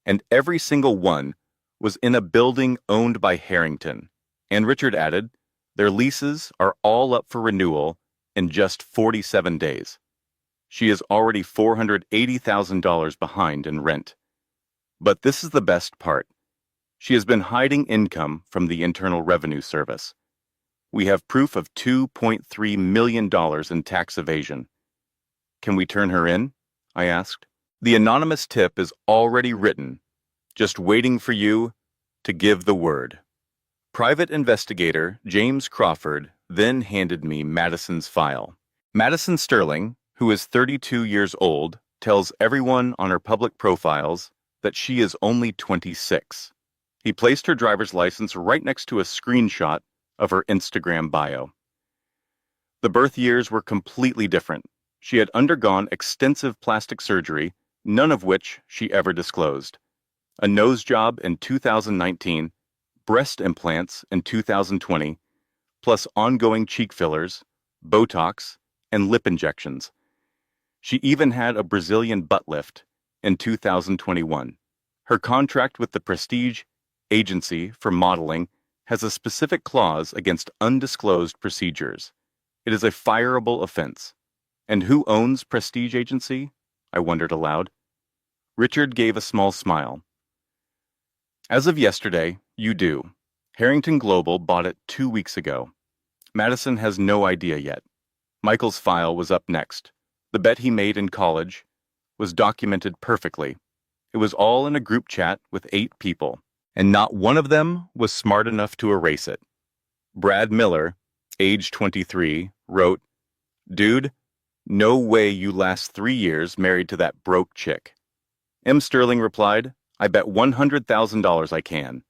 Speaker 1: and every single one was in a building owned by Harrington. And Richard added, their leases are all up for renewal in just 47 days. She is already $480,000 behind in rent. But this is the best part. She has been hiding income from the Internal Revenue Service. We have proof of $2.3 million in tax evasion. Can we turn her in? I asked. The anonymous tip is already written, just waiting for you to give the word. Private investigator James Crawford then handed me Madison's file. Madison Sterling, who is 32 years old, tells everyone on her public profiles that she is only 26. He placed her driver's license right next to a screenshot of her Instagram bio. The birth years were completely different. She had undergone extensive plastic surgery, none of which she ever disclosed. A nose job in 2019, breast implants in 2020, plus ongoing cheek fillers, Botox, and lip injections. She even had a Brazilian butt lift in 2021. Her contract with the Prestige Agency for Modeling has a specific clause against undisclosed procedures. It is a fireable offense. And who owns Prestige Agency? I wondered aloud. Richard gave a small smile. As of yesterday, you do. Harrington Global bought it 2 weeks ago. Madison has no idea yet. Michael's file was up next. The bet he made in college was documented perfectly. It was all in a group chat with 8 people, and not one of them was smart enough to erase it. Brad Miller, age 23, wrote, Dude, no way you last 3 years married to that broke chick. M. Sterling replied, I bet $100,000 I can.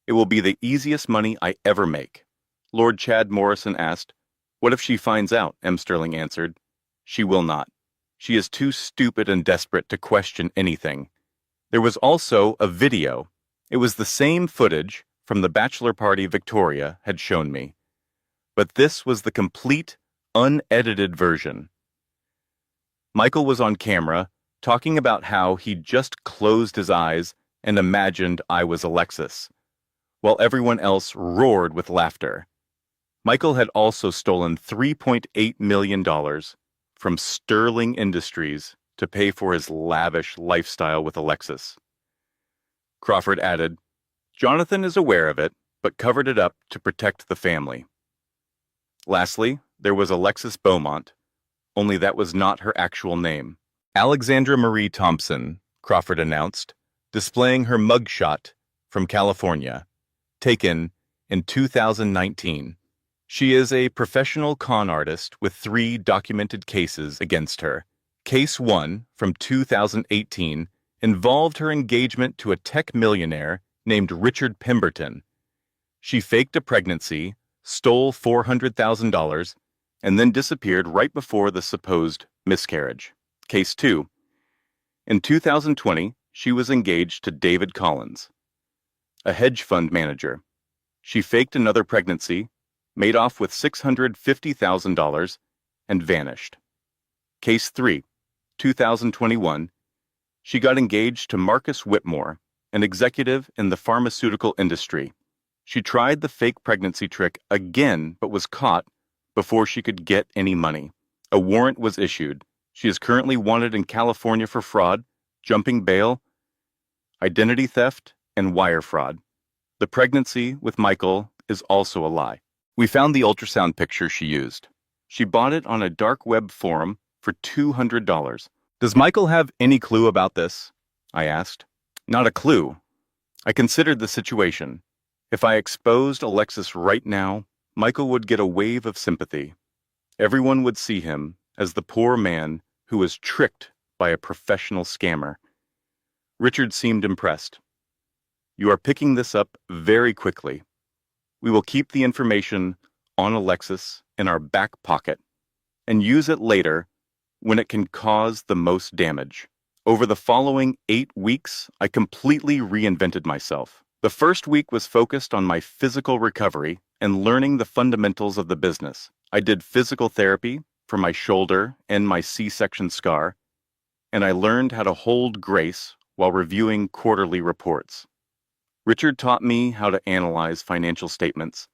Speaker 1: It will be the easiest money I ever make. Lord Chad Morrison asked, What if she finds out? M. Sterling answered, She will not. She is too stupid and desperate to question anything. There was also a video. It was the same footage from the bachelor party Victoria had shown me. But this was the complete, unedited version. Michael was on camera, talking about how he'd just closed his eyes and imagined I was Alexis, while everyone else roared with laughter. Michael had also stolen $3.8 million from Sterling Industries to pay for his lavish lifestyle with Alexis. Crawford added, Jonathan is aware of it, but covered it up to protect the family. Lastly, there was Alexis Beaumont, only that was not her actual name. Alexandra Marie Thompson, Crawford announced, displaying her mugshot from California, taken in 2019. She is a professional con artist with 3 documented cases against her. Case 1 from 2018 involved her engagement to a tech millionaire named Richard Pemberton. She faked a pregnancy, stole $400,000, and then disappeared right before the supposed miscarriage. Case 2. In 2020, she was engaged to David Collins, a hedge fund manager. She faked another pregnancy, made off with $650,000, and vanished. Case 3, 2021. She got engaged to Marcus Whitmore, an executive in the pharmaceutical industry. She tried the fake pregnancy trick again but was caught before she could get any money. A warrant was issued. She is currently wanted in California for fraud, jumping bail, identity theft, and wire fraud. The pregnancy with Michael is also a lie. We found the ultrasound picture she used. She bought it on a dark web forum for $200. Does Michael have any clue about this? I asked. Not a clue. I considered the situation. If I exposed Alexis right now, Michael would get a wave of sympathy. Everyone would see him as the poor man who was tricked by a professional scammer. Richard seemed impressed. You are picking this up very quickly. We will keep the information on Alexis in our back pocket and use it later when it can cause the most damage. Over the following 8 weeks, I completely reinvented myself. The first week was focused on my physical recovery and learning the fundamentals of the business. I did physical therapy for my shoulder and my C-section scar, and I learned how to hold grace while reviewing quarterly reports. Richard taught me how to analyze financial statements.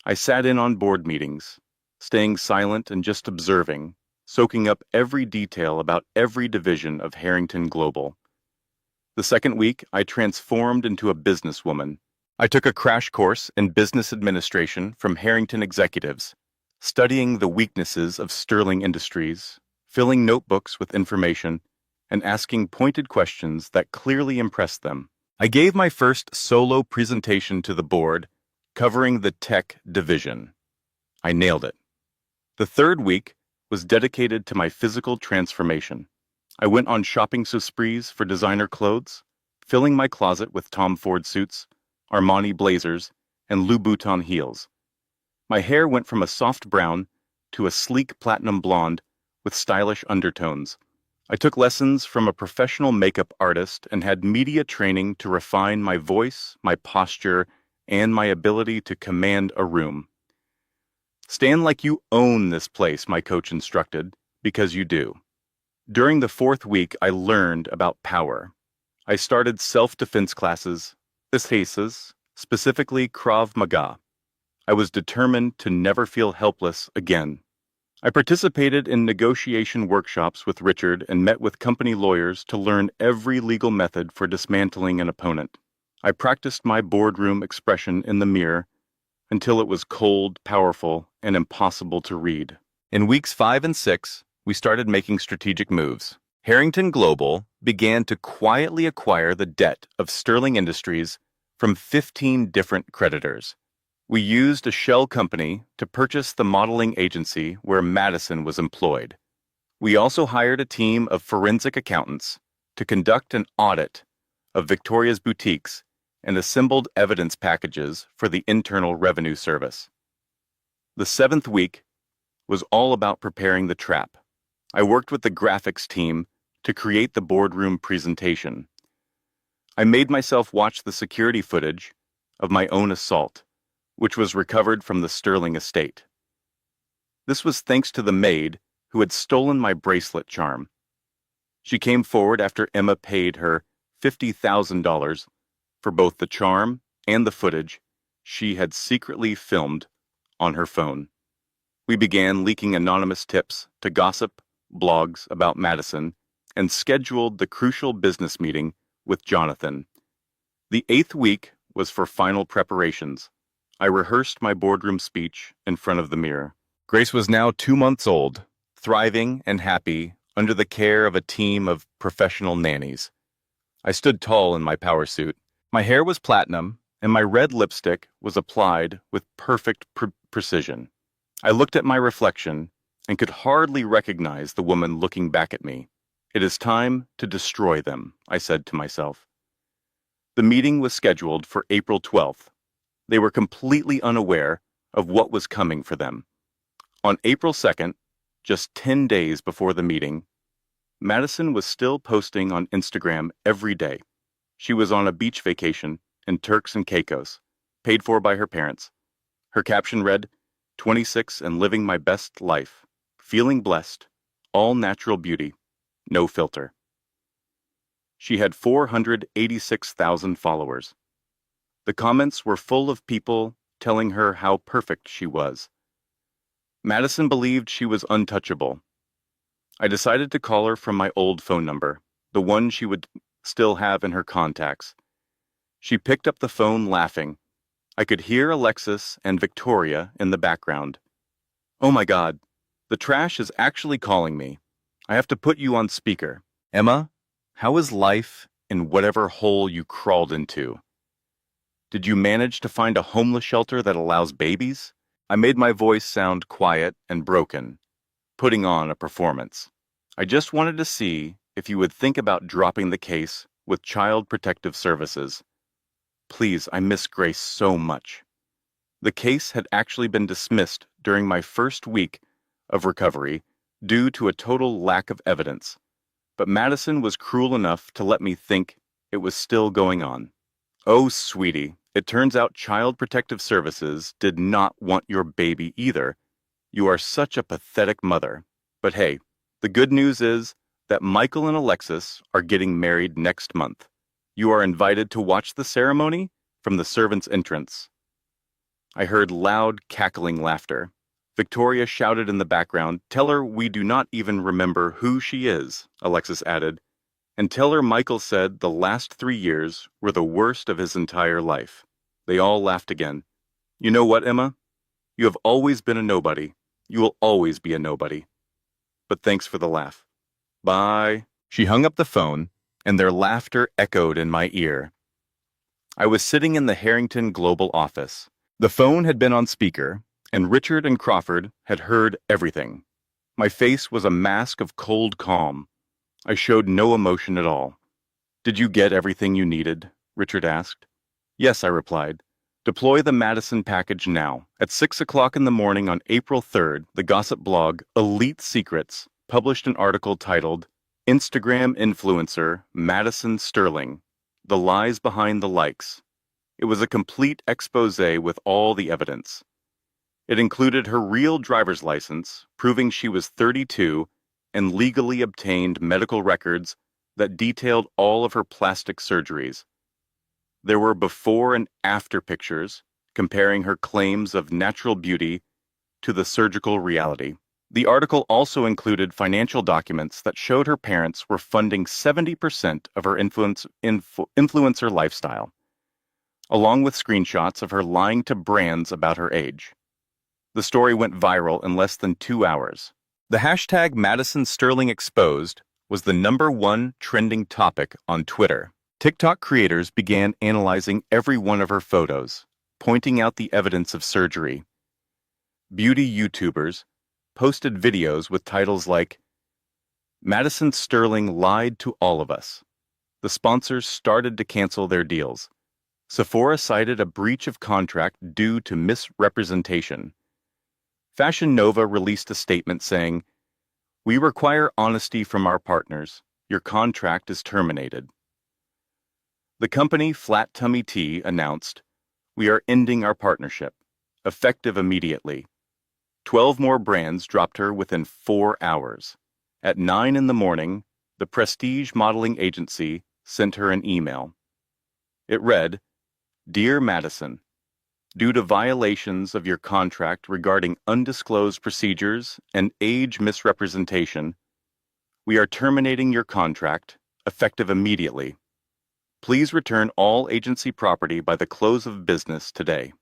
Speaker 1: I sat in on board meetings, staying silent and just observing, soaking up every detail about every division of Harrington Global. The second week, I transformed into a businesswoman. I took a crash course in business administration from Harrington executives, studying the weaknesses of Sterling Industries, filling notebooks with information, and asking pointed questions that clearly impressed them. I gave my first solo presentation to the board, covering the tech division. I nailed it. The third week was dedicated to my physical transformation. I went on shopping sprees for designer clothes, filling my closet with Tom Ford suits, Armani blazers, and Louboutin heels. My hair went from a soft brown to a sleek platinum blonde with stylish undertones. I took lessons from a professional makeup artist and had media training to refine my voice, my posture, and my ability to command a room. Stand like you own this place, my coach instructed, because you do. During the fourth week, I learned about power. I started self-defense classes, specifically Krav Maga. I was determined to never feel helpless again. I participated in negotiation workshops with Richard and met with company lawyers to learn every legal method for dismantling an opponent. I practiced my boardroom expression in the mirror until it was cold, powerful, and impossible to read. In weeks 5 and 6, we started making strategic moves. Harrington Global began to quietly acquire the debt of Sterling Industries from 15 different creditors. We used a shell company to purchase the modeling agency where Madison was employed. We also hired a team of forensic accountants to conduct an audit of Victoria's boutiques and assembled evidence packages for the Internal Revenue Service. The 7th week was all about preparing the trap. I worked with the graphics team to create the boardroom presentation. I made myself watch the security footage of my own assault, which was recovered from the Sterling estate. This was thanks to the maid who had stolen my bracelet charm. She came forward after Emma paid her $50,000 for both the charm and the footage she had secretly filmed on her phone. We began leaking anonymous tips to gossip blogs about Madison and scheduled the crucial business meeting with Jonathan. The 8th week was for final preparations. I rehearsed my boardroom speech in front of the mirror. Grace was now 2 months old, thriving and happy under the care of a team of professional nannies. I stood tall in my power suit. My hair was platinum, and my red lipstick was applied with perfect precision. I looked at my reflection and could hardly recognize the woman looking back at me. It is time to destroy them, I said to myself. The meeting was scheduled for April 12th. They were completely unaware of what was coming for them. On April 2nd, just 10 days before the meeting, Madison was still posting on Instagram every day. She was on a beach vacation in Turks and Caicos. paid for by her parents. Her caption read, 26 and living my best life. Feeling blessed. All natural beauty. No filter. She had 486,000 followers. The comments were full of people telling her how perfect she was. Madison believed she was untouchable. I decided to call her from my old phone number, the one she would still have in her contacts. She picked up the phone laughing. I could hear Alexis and Victoria in the background. Oh my God, the trash is actually calling me. I have to put you on speaker. Emma, how is life in whatever hole you crawled into? Did you manage to find a homeless shelter that allows babies? I made my voice sound quiet and broken, putting on a performance. I just wanted to see if you would think about dropping the case with Child Protective Services. Please, I miss Grace so much. The case had actually been dismissed during my first week of recovery due to a total lack of evidence, but Madison was cruel enough to let me think it was still going on. Oh, sweetie, it turns out Child Protective Services did not want your baby either. You are such a pathetic mother. But hey, the good news is that Michael and Alexis are getting married next month. You are invited to watch the ceremony from the servants' entrance. I heard loud, cackling laughter. Victoria shouted in the background, "Tell her we do not even remember who she is," Alexis added. "And tell her Michael said the last 3 years were the worst of his entire life." They all laughed again. You know what, Emma? You have always been a nobody. You will always be a nobody. But thanks for the laugh. Bye. She hung up the phone, and their laughter echoed in my ear. I was sitting in the Harrington Global office. The phone had been on speaker, and Richard and Crawford had heard everything. My face was a mask of cold calm. I showed no emotion at all. "Did you get everything you needed?" Richard asked. "Yes," I replied. "Deploy the Madison package now." At 6 o'clock in the morning on April 3rd, the gossip blog Elite Secrets published an article titled, "Instagram Influencer Madison Sterling, The Lies Behind the Likes." It was a complete expose with all the evidence. It included her real driver's license, proving she was 32, and legally obtained medical records that detailed all of her plastic surgeries. There were before and after pictures comparing her claims of natural beauty to the surgical reality. The article also included financial documents that showed her parents were funding 70% of her influencer lifestyle, along with screenshots of her lying to brands about her age. The story went viral in less than 2 hours. The hashtag Madison Sterling Exposed was the #1 trending topic on Twitter. TikTok creators began analyzing every one of her photos, pointing out the evidence of surgery. Beauty YouTubers posted videos with titles like, "Madison Sterling lied to all of us." The sponsors started to cancel their deals. Sephora cited a breach of contract due to misrepresentation. Fashion Nova released a statement saying, "We require honesty from our partners. Your contract is terminated." The company Flat Tummy Tea announced, "We are ending our partnership, effective immediately." 12 more brands dropped her within 4 hours. At 9 in the morning, the prestige modeling agency sent her an email. It read, "Dear Madison, due to violations of your contract regarding undisclosed procedures and age misrepresentation, we are terminating your contract, effective immediately. Please return all agency property by the close of business today."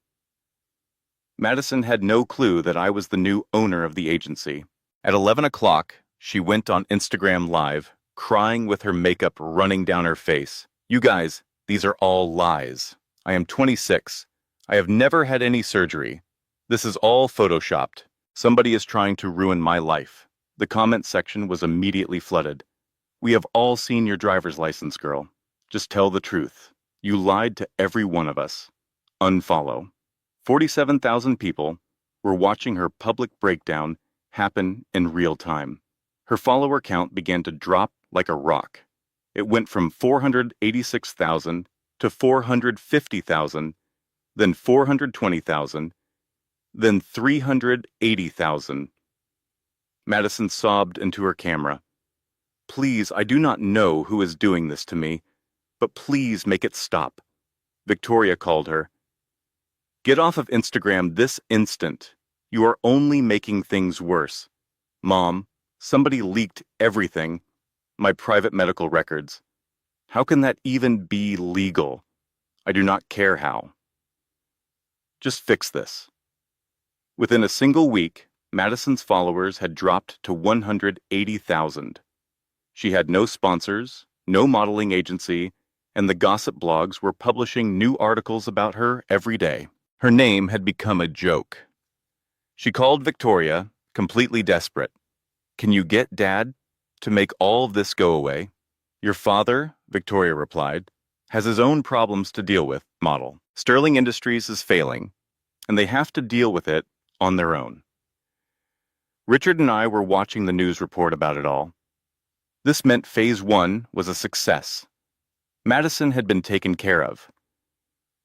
Speaker 1: Madison had no clue that I was the new owner of the agency. At 11 o'clock, she went on Instagram Live, crying with her makeup running down her face. "You guys, these are all lies. I am 26. I have never had any surgery. This is all photoshopped. Somebody is trying to ruin my life." The comment section was immediately flooded. "We have all seen your driver's license, girl. Just tell the truth. You lied to every one of us. Unfollow." 47,000 people were watching her public breakdown happen in real time. Her follower count began to drop like a rock. It went from 486,000 to 450,000 then 420,000, then 380,000. Madison sobbed into her camera. Please, I do not know who is doing this to me, but please make it stop. Victoria called her. Get off of Instagram this instant. You are only making things worse. Mom, somebody leaked everything, my private medical records. How can that even be legal? I do not care how. Just fix this. Within a single week, Madison's followers had dropped to 180,000. She had no sponsors, no modeling agency, and the gossip blogs were publishing new articles about her every day. Her name had become a joke. She called Victoria, completely desperate. Can you get Dad to make all of this go away? Your father, Victoria replied, has his own problems to deal with, model. Sterling Industries is failing, and they have to deal with it on their own. Richard and I were watching the news report about it all. This meant Phase 1 was a success. Madison had been taken care of.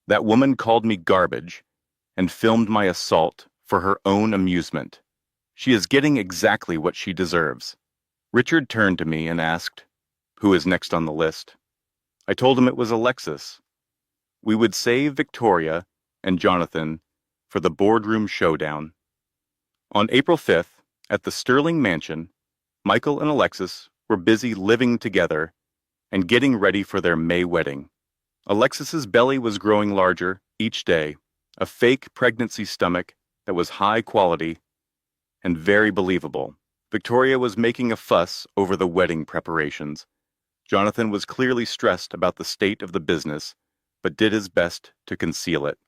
Speaker 1: That woman called me garbage and filmed my assault for her own amusement. She is getting exactly what she deserves. Richard turned to me and asked, who is next on the list? I told him it was Alexis. We would save Victoria and Jonathan for the boardroom showdown. On April 5th, at the Sterling Mansion, Michael and Alexis were busy living together and getting ready for their May wedding. Alexis's belly was growing larger each day, a fake pregnancy stomach that was high quality and very believable. Victoria was making a fuss over the wedding preparations. Jonathan was clearly stressed about the state of the business, but did his best to conceal it.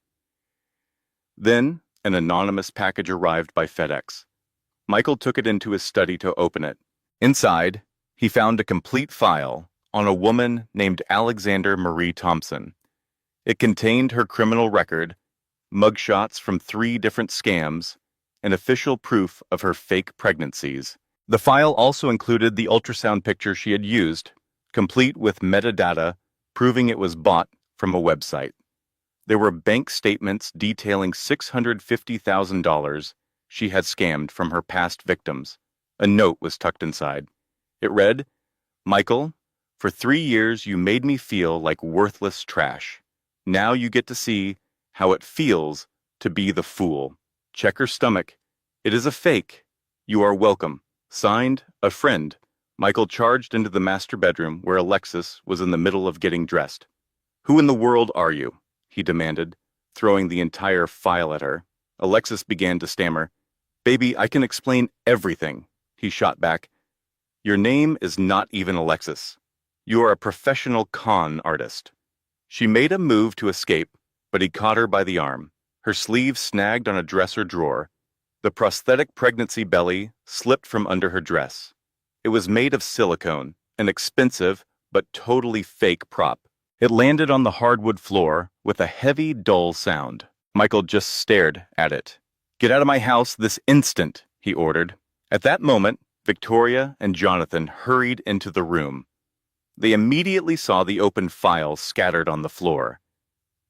Speaker 1: Then, an anonymous package arrived by FedEx. Michael took it into his study to open it. Inside, he found a complete file on a woman named Alexander Marie Thompson. It contained her criminal record, mugshots from 3 different scams, and official proof of her fake pregnancies. The file also included the ultrasound picture she had used, complete with metadata proving it was bought from a website. There were bank statements detailing $650,000 she had scammed from her past victims. A note was tucked inside. It read, Michael, for 3 years you made me feel like worthless trash. Now you get to see how it feels to be the fool. Check her stomach. It is a fake. You are welcome. Signed, a friend. Michael charged into the master bedroom where Alexis was in the middle of getting dressed. Who in the world are you? He demanded, throwing the entire file at her. Alexis began to stammer. Baby, I can explain everything, he shot back. Your name is not even Alexis. You are a professional con artist. She made a move to escape, but he caught her by the arm. Her sleeve snagged on a dresser drawer. The prosthetic pregnancy belly slipped from under her dress. It was made of silicone, an expensive but totally fake prop. It landed on the hardwood floor with a heavy, dull sound. Michael just stared at it. Get out of my house this instant, he ordered. At that moment, Victoria and Jonathan hurried into the room. They immediately saw the open file scattered on the floor.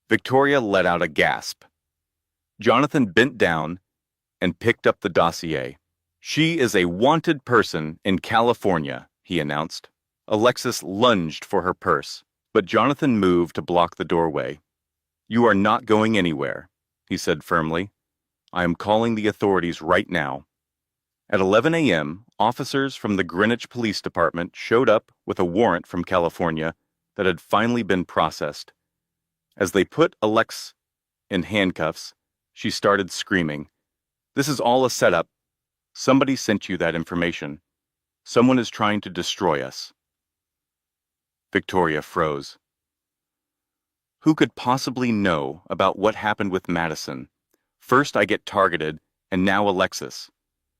Speaker 1: Victoria let out a gasp. Jonathan bent down and picked up the dossier. She is a wanted person in California, he announced. Alexis lunged for her purse, but Jonathan moved to block the doorway. You are not going anywhere, he said firmly. I am calling the authorities right now. At 11 a.m., officers from the Greenwich Police Department showed up with a warrant from California that had finally been processed. As they put Alex in handcuffs, she started screaming. This is all a setup. Somebody sent you that information. Someone is trying to destroy us. Victoria froze. Who could possibly know about what happened with Madison? First I get targeted, and now Alexis.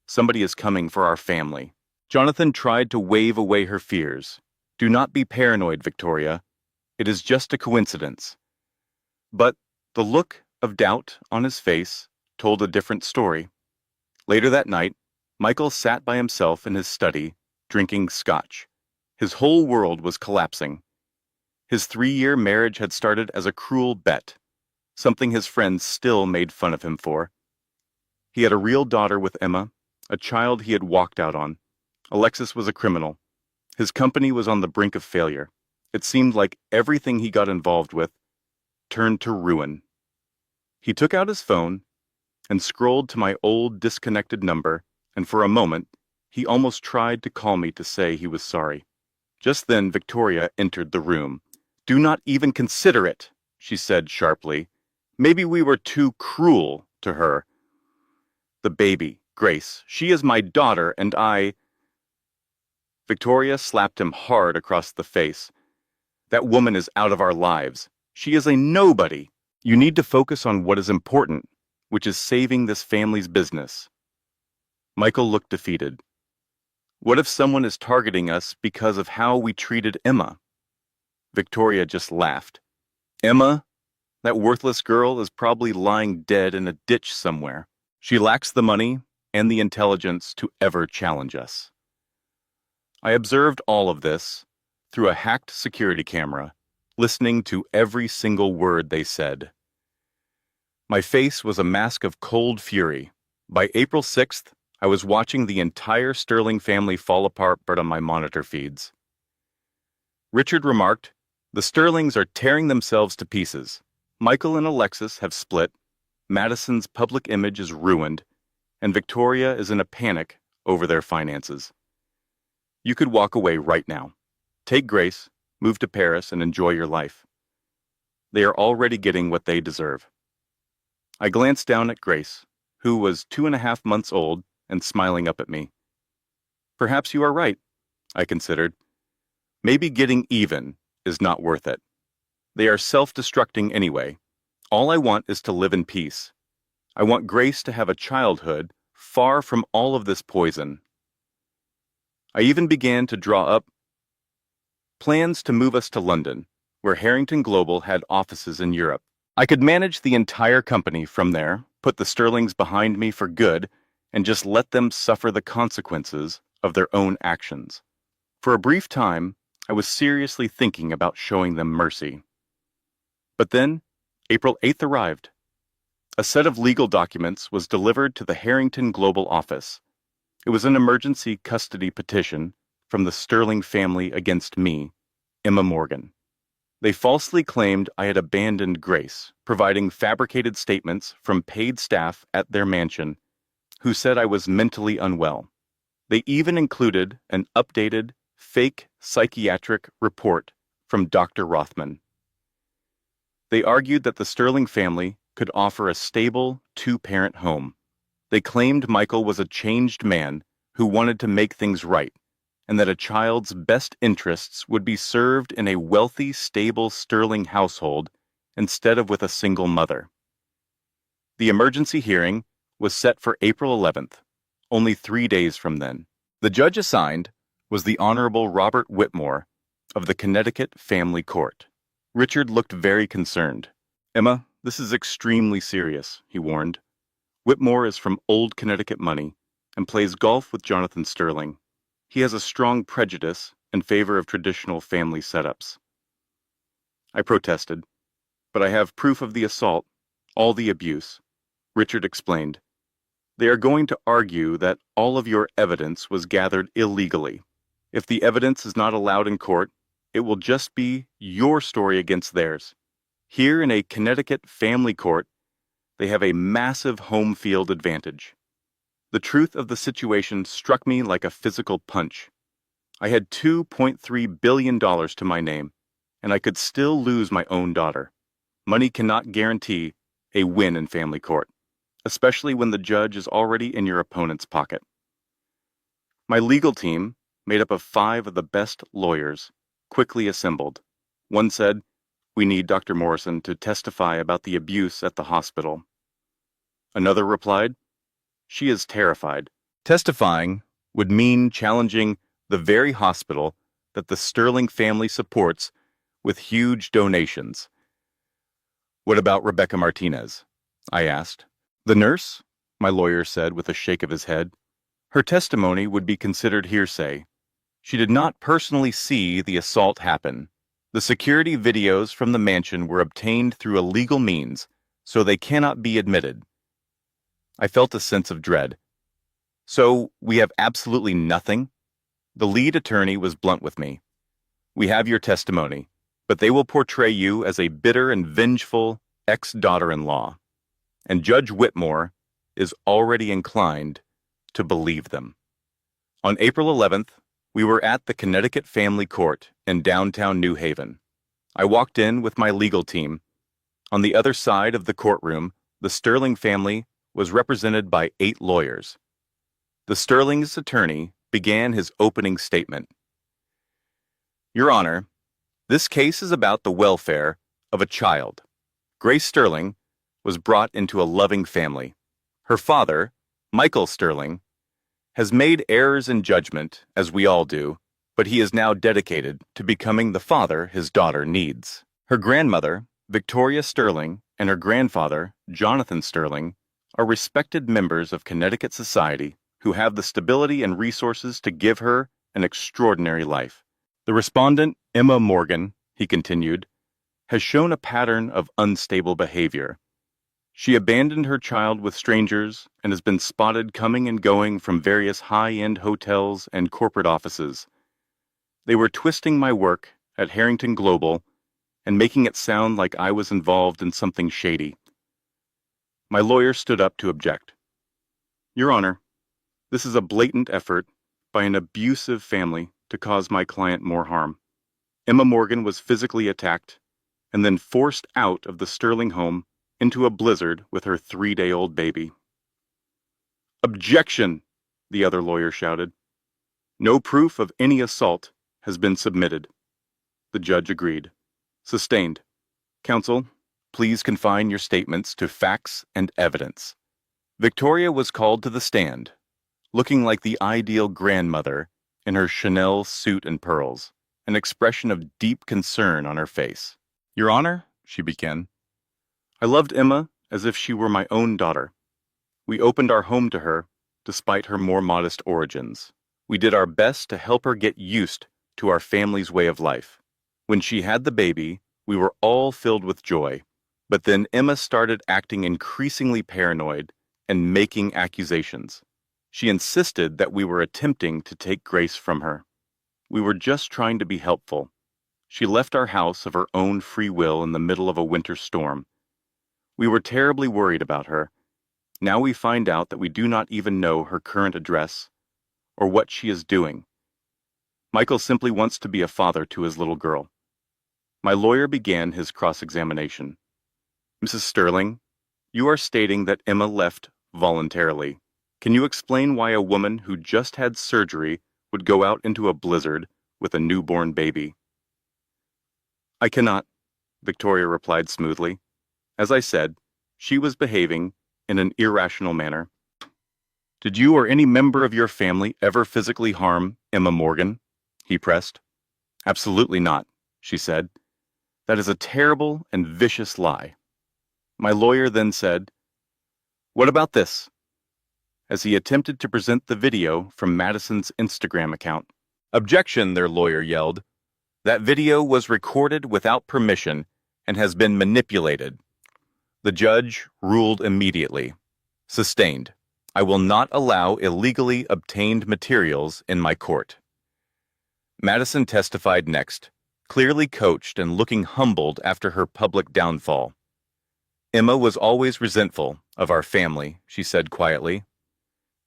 Speaker 1: Somebody is coming for our family. Jonathan tried to wave away her fears. Do not be paranoid, Victoria. It is just a coincidence. But the look of doubt on his face told a different story. Later that night, Michael sat by himself in his study, drinking scotch. His whole world was collapsing. His 3-year marriage had started as a cruel bet. something his friends still made fun of him for. He had a real daughter with Emma, a child he had walked out on. Alexis was a criminal. His company was on the brink of failure. It seemed like everything he got involved with turned to ruin. He took out his phone and scrolled to my old disconnected number, and for a moment, he almost tried to call me to say he was sorry. Just then, Victoria entered the room. "Do not even consider it," she said sharply. "Maybe we were too cruel to her. The baby, Grace, she is my daughter, and I—" Victoria slapped him hard across the face. "That woman is out of our lives. She is a nobody. You need to focus on what is important, which is saving this family's business." Michael looked defeated. "What if someone is targeting us because of how we treated Emma?" Victoria just laughed. "Emma? That worthless girl is probably lying dead in a ditch somewhere. She lacks the money and the intelligence to ever challenge us." I observed all of this through a hacked security camera, listening to every single word they said. My face was a mask of cold fury. By April 6th, I was watching the entire Sterling family fall apart on my monitor feeds. Richard remarked, "The Sterlings are tearing themselves to pieces. Michael and Alexis have split, Madison's public image is ruined, and Victoria is in a panic over their finances. You could walk away right now. Take Grace, move to Paris, and enjoy your life. They are already getting what they deserve." I glanced down at Grace, who was 2.5 months old and smiling up at me. "Perhaps you are right," I considered. "Maybe getting even is not worth it. They are self-destructing anyway. All I want is to live in peace. I want Grace to have a childhood far from all of this poison." I even began to draw up plans to move us to London, where Harrington Global had offices in Europe. I could manage the entire company from there, put the Sterlings behind me for good, and just let them suffer the consequences of their own actions. For a brief time, I was seriously thinking about showing them mercy. But then, April 8th arrived. A set of legal documents was delivered to the Harrington Global office. It was an emergency custody petition from the Sterling family against me, Emma Morgan. They falsely claimed I had abandoned Grace, providing fabricated statements from paid staff at their mansion who said I was mentally unwell. They even included an updated, fake psychiatric report from Dr. Rothman. They argued that the Sterling family could offer a stable, two-parent home. They claimed Michael was a changed man who wanted to make things right, and that a child's best interests would be served in a wealthy, stable Sterling household instead of with a single mother. The emergency hearing was set for April 11th, only 3 days from then. The judge assigned was the Honorable Robert Whitmore of the Connecticut Family Court. Richard looked very concerned. "Emma, this is extremely serious," he warned. "Whitmore is from old Connecticut money and plays golf with Jonathan Sterling. He has a strong prejudice in favor of traditional family setups." I protested, "But I have proof of the assault, all the abuse." Richard explained, "They are going to argue that all of your evidence was gathered illegally. If the evidence is not allowed in court, it will just be your story against theirs. Here in a Connecticut family court, they have a massive home field advantage." The truth of the situation struck me like a physical punch. I had $2.3 billion to my name, and I could still lose my own daughter. Money cannot guarantee a win in family court, especially when the judge is already in your opponent's pocket. My legal team, made up of 5 of the best lawyers, quickly assembled. One said, "We need Dr. Morrison to testify about the abuse at the hospital." Another replied, "She is terrified. Testifying would mean challenging the very hospital that the Sterling family supports with huge donations." "What about Rebecca Martinez?" I asked. "The nurse?" my lawyer said with a shake of his head. "Her testimony would be considered hearsay. She did not personally see the assault happen. The security videos from the mansion were obtained through illegal means, so they cannot be admitted. I felt a sense of dread. So we have absolutely nothing? The lead attorney was blunt with me. We have your testimony, but they will portray you as a bitter and vengeful ex-daughter-in-law. And Judge Whitmore is already inclined to believe them. On April 11th, we were at the Connecticut Family Court in downtown New Haven. I walked in with my legal team. On the other side of the courtroom, the Sterling family was represented by 8 lawyers. The Sterling's attorney began his opening statement. Your Honor, this case is about the welfare of a child. Grace Sterling was brought into a loving family. Her father, Michael Sterling, has made errors in judgment, as we all do, but he is now dedicated to becoming the father his daughter needs. Her grandmother, Victoria Sterling, and her grandfather, Jonathan Sterling, are respected members of Connecticut society who have the stability and resources to give her an extraordinary life. The respondent, Emma Morgan, he continued, has shown a pattern of unstable behavior. She abandoned her child with strangers and has been spotted coming and going from various high-end hotels and corporate offices. They were twisting my work at Harrington Global and making it sound like I was involved in something shady. My lawyer stood up to object. Your Honor, this is a blatant effort by an abusive family to cause my client more harm. Emma Morgan was physically attacked and then forced out of the Sterling home into a blizzard with her 3-day-old baby. Objection, the other lawyer shouted. No proof of any assault has been submitted. The judge agreed. Sustained. Counsel, please confine your statements to facts and evidence. Victoria was called to the stand, looking like the ideal grandmother in her Chanel suit and pearls, an expression of deep concern on her face. Your Honor, she began, I loved Emma as if she were my own daughter. We opened our home to her, despite her more modest origins. We did our best to help her get used to our family's way of life. When she had the baby, we were all filled with joy. But then Emma started acting increasingly paranoid and making accusations. She insisted that we were attempting to take Grace from her. We were just trying to be helpful. She left our house of her own free will in the middle of a winter storm. We were terribly worried about her. Now we find out that we do not even know her current address or what she is doing. Michael simply wants to be a father to his little girl. My lawyer began his cross-examination. Mrs. Sterling, you are stating that Emma left voluntarily. Can you explain why a woman who just had surgery would go out into a blizzard with a newborn baby? I cannot, Victoria replied smoothly. As I said, she was behaving in an irrational manner. Did you or any member of your family ever physically harm Emma Morgan? He pressed. Absolutely not, she said. That is a terrible and vicious lie. My lawyer then said, What about this? As he attempted to present the video from Madison's Instagram account. Objection, their lawyer yelled. That video was recorded without permission and has been manipulated. The judge ruled immediately. Sustained. I will not allow illegally obtained materials in my court. Madison testified next, clearly coached and looking humbled after her public downfall. Emma was always resentful of our family, she said quietly.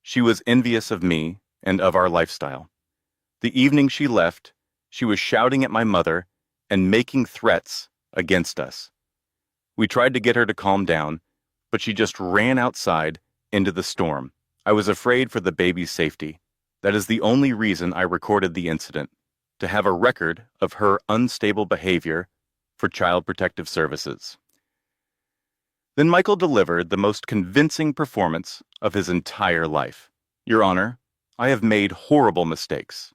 Speaker 1: She was envious of me and of our lifestyle. The evening she left, she was shouting at my mother and making threats against us. We tried to get her to calm down, but she just ran outside into the storm. I was afraid for the baby's safety. That is the only reason I recorded the incident, to have a record of her unstable behavior for Child Protective Services. Then Michael delivered the most convincing performance of his entire life. Your Honor, I have made horrible mistakes.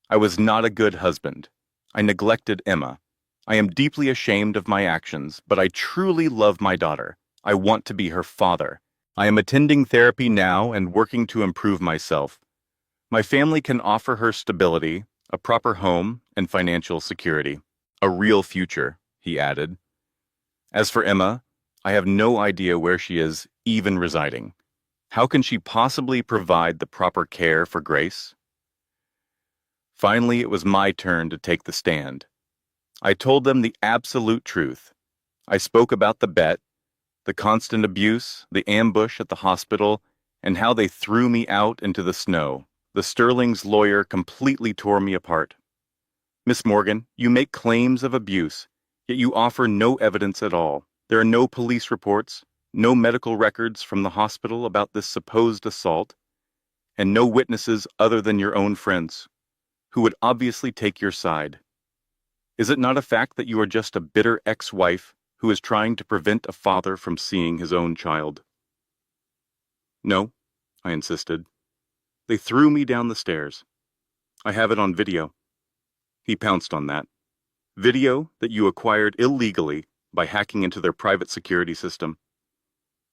Speaker 1: I was not a good husband. I neglected Emma. I am deeply ashamed of my actions, but I truly love my daughter. I want to be her father. I am attending therapy now and working to improve myself. My family can offer her stability, a proper home, and financial security. A real future, he added. As for Emma, I have no idea where she is even residing. How can she possibly provide the proper care for Grace? Finally, it was my turn to take the stand. I told them the absolute truth. I spoke about the bet, the constant abuse, the ambush at the hospital, and how they threw me out into the snow. The Sterling's lawyer completely tore me apart. Miss Morgan, you make claims of abuse, yet you offer no evidence at all. There are no police reports, no medical records from the hospital about this supposed assault, and no witnesses other than your own friends, who would obviously take your side. Is it not a fact that you are just a bitter ex-wife who is trying to prevent a father from seeing his own child? No, I insisted. They threw me down the stairs. I have it on video. He pounced on that. Video that you acquired illegally by hacking into their private security system.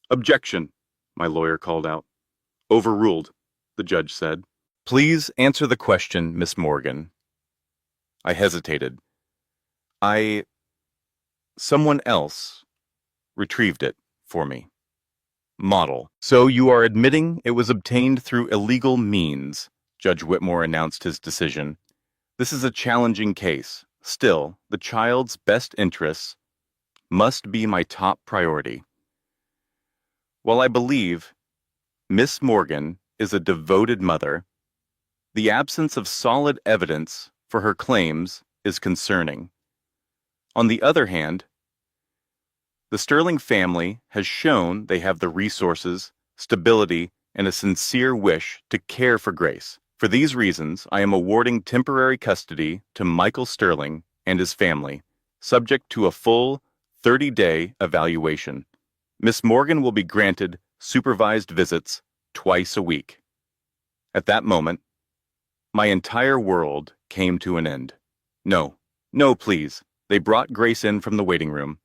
Speaker 1: Objection, my lawyer called out. Overruled, the judge said. Please answer the question, Miss Morgan. I hesitated. Someone else retrieved it for me. Model. So you are admitting it was obtained through illegal means, Judge Whitmore announced his decision. This is a challenging case. Still, the child's best interests must be my top priority. While I believe Miss Morgan is a devoted mother, the absence of solid evidence for her claims is concerning. On the other hand, the Sterling family has shown they have the resources, stability, and a sincere wish to care for Grace. For these reasons, I am awarding temporary custody to Michael Sterling and his family, subject to a full 30-day evaluation. Miss Morgan will be granted supervised visits twice a week. At that moment, my entire world came to an end. No, please. They brought Grace in from the waiting room.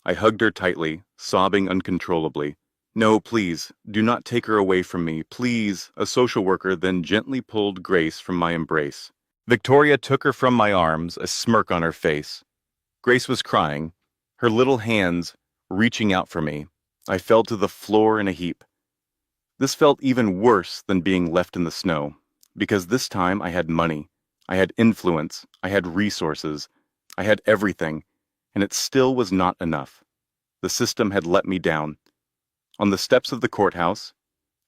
Speaker 1: I hugged her tightly, sobbing uncontrollably. No, please, do not take her away from me, please. A social worker then gently pulled Grace from my embrace. Victoria took her from my arms, a smirk on her face. Grace was crying, her little hands reaching out for me. I fell to the floor in a heap. This felt even worse than being left in the snow, because this time I had money, I had influence, I had resources, I had everything, and it still was not enough. The system had let me down. On the steps of the courthouse,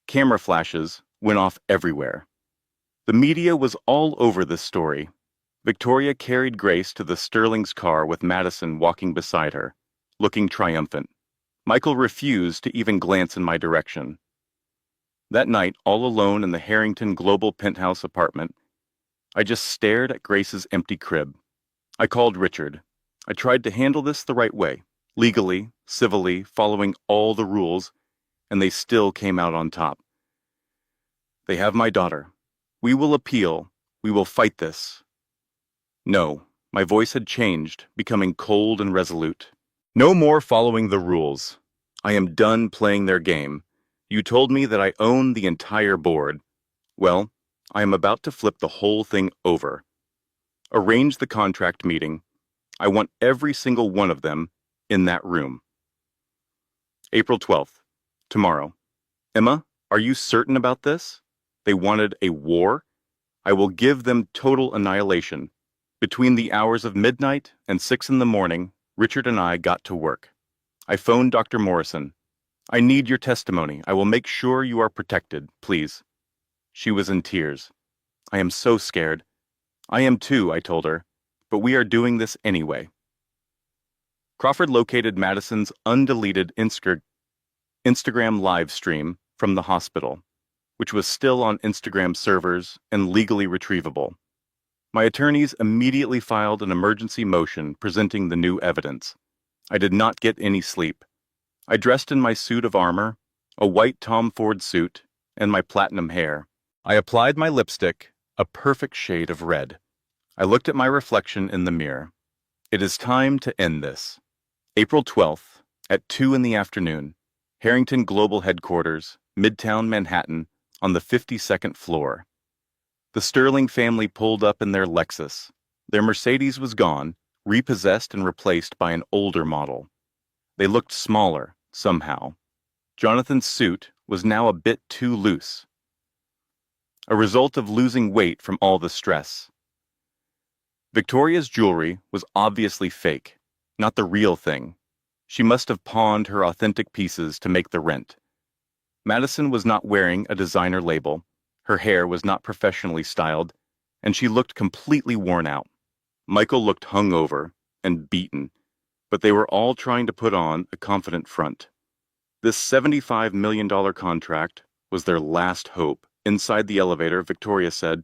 Speaker 1: camera flashes went off everywhere. The media was all over this story. Victoria carried Grace to the Sterling's car with Madison walking beside her, looking triumphant. Michael refused to even glance in my direction. That night, all alone in the Harrington Global penthouse apartment, I just stared at Grace's empty crib. I called Richard. I tried to handle this the right way, legally, civilly, following all the rules, and they still came out on top. They have my daughter. We will appeal. We will fight this. No, my voice had changed, becoming cold and resolute. No more following the rules. I am done playing their game. You told me that I own the entire board. Well, I am about to flip the whole thing over. Arrange the contract meeting. I want every single one of them in that room. April 12th, tomorrow. Emma, are you certain about this? They wanted a war? I will give them total annihilation. Between the hours of midnight and 6 in the morning, Richard and I got to work. I phoned Dr. Morrison. I need your testimony. I will make sure you are protected, please. She was in tears. I am so scared. I am too, I told her, but we are doing this anyway. Crawford located Madison's undeleted Instagram live stream from the hospital, which was still on Instagram servers and legally retrievable. My attorneys immediately filed an emergency motion presenting the new evidence. I did not get any sleep. I dressed in my suit of armor, a white Tom Ford suit, and my platinum hair. I applied my lipstick, a perfect shade of red. I looked at my reflection in the mirror. It is time to end this. April 12th, at 2 in the afternoon, Harrington Global Headquarters, Midtown Manhattan, on the 52nd floor. The Sterling family pulled up in their Lexus. Their Mercedes was gone, repossessed and replaced by an older model. They looked smaller, somehow. Jonathan's suit was now a bit too loose, a result of losing weight from all the stress. Victoria's jewelry was obviously fake, not the real thing. She must have pawned her authentic pieces to make the rent. Madison was not wearing a designer label, her hair was not professionally styled, and she looked completely worn out. Michael looked hungover and beaten, but they were all trying to put on a confident front. This $75 million contract was their last hope. Inside the elevator, Victoria said,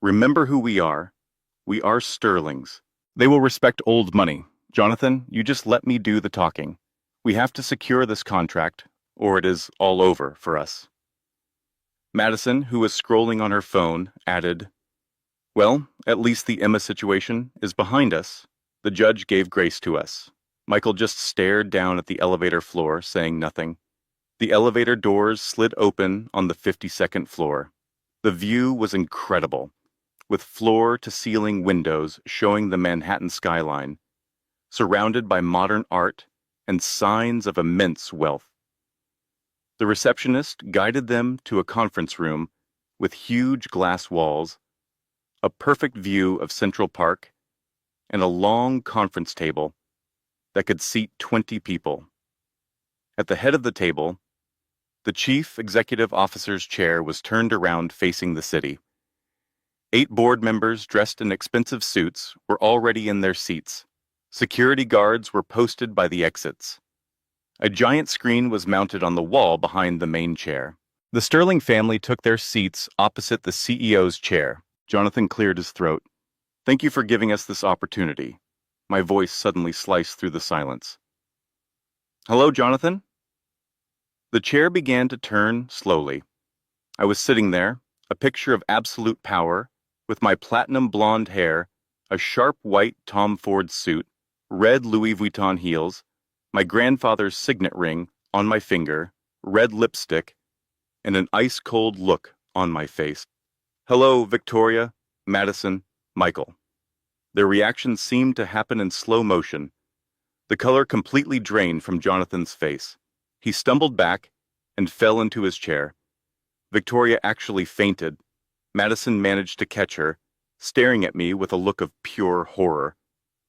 Speaker 1: "Remember who we are. We are Sterlings. They will respect old money. Jonathan, you just let me do the talking. We have to secure this contract, or it is all over for us." Madison, who was scrolling on her phone, added, "Well, at least the Emma situation is behind us. The judge gave grace to us." Michael just stared down at the elevator floor, saying nothing. The elevator doors slid open on the 52nd floor. The view was incredible, with floor-to-ceiling windows showing the Manhattan skyline, surrounded by modern art and signs of immense wealth. The receptionist guided them to a conference room with huge glass walls, a perfect view of Central Park, and a long conference table that could seat 20 people. At the head of the table, the chief executive officer's chair was turned around facing the city. 8 board members dressed in expensive suits were already in their seats. Security guards were posted by the exits. A giant screen was mounted on the wall behind the main chair. The Sterling family took their seats opposite the CEO's chair. Jonathan cleared his throat. "Thank you for giving us this opportunity." My voice suddenly sliced through the silence. "Hello, Jonathan?" The chair began to turn slowly. I was sitting there, a picture of absolute power, with my platinum blonde hair, a sharp white Tom Ford suit, red Louis Vuitton heels, my grandfather's signet ring on my finger, red lipstick, and an ice-cold look on my face. "Hello, Victoria, Madison, Michael." Their reactions seemed to happen in slow motion. The color completely drained from Jonathan's face. He stumbled back and fell into his chair. Victoria actually fainted. Madison managed to catch her, staring at me with a look of pure horror.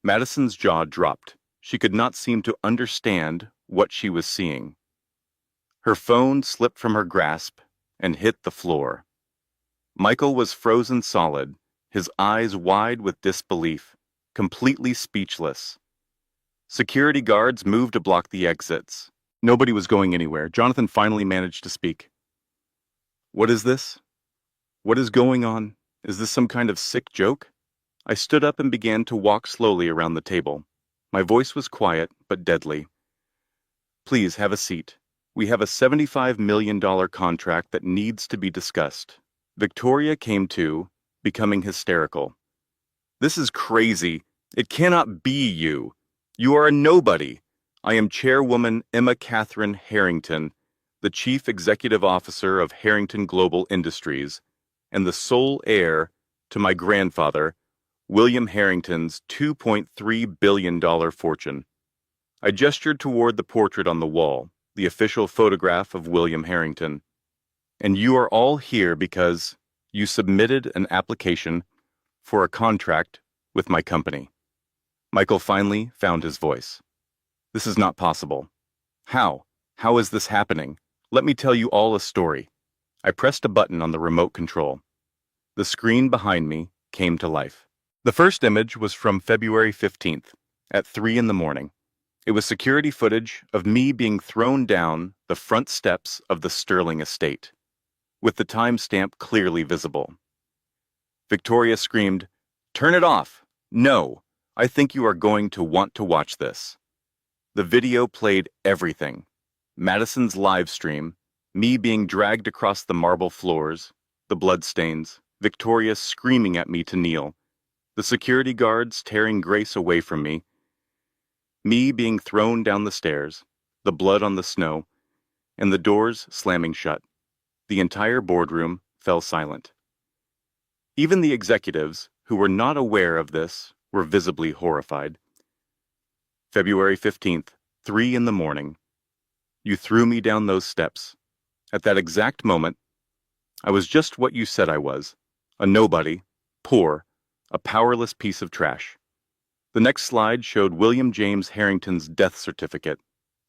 Speaker 1: Madison's jaw dropped. She could not seem to understand what she was seeing. Her phone slipped from her grasp and hit the floor. Michael was frozen solid, his eyes wide with disbelief, completely speechless. Security guards moved to block the exits. Nobody was going anywhere. Jonathan finally managed to speak. "What is this? What is going on? Is this some kind of sick joke?" I stood up and began to walk slowly around the table. My voice was quiet, but deadly. "Please have a seat. We have a $75 million contract that needs to be discussed." Victoria came to, becoming hysterical. "This is crazy. It cannot be you. You are a nobody. I am Chairwoman Emma Catherine Harrington, the Chief Executive Officer of Harrington Global Industries, and the sole heir to my grandfather, William Harrington's $2.3 billion fortune." I gestured toward the portrait on the wall, the official photograph of William Harrington. "And you are all here because you submitted an application for a contract with my company." Michael finally found his voice. "This is not possible. How? How is this happening? Let me tell you all a story." I pressed a button on the remote control. The screen behind me came to life. The first image was from February 15th, at 3 in the morning. It was security footage of me being thrown down the front steps of the Sterling estate, with the timestamp clearly visible. Victoria screamed, "Turn it off! No! I think you are going to want to watch this." The video played everything. Madison's live stream, me being dragged across the marble floors, the bloodstains, Victoria screaming at me to kneel, the security guards tearing Grace away from me being thrown down the stairs, the blood on the snow, and the doors slamming shut. The entire boardroom fell silent. Even the executives, who were not aware of this, were visibly horrified. February 15th, 3 in the morning. You threw me down those steps. At that exact moment, I was just what you said I was. A nobody, poor, a powerless piece of trash. The next slide showed William James Harrington's death certificate.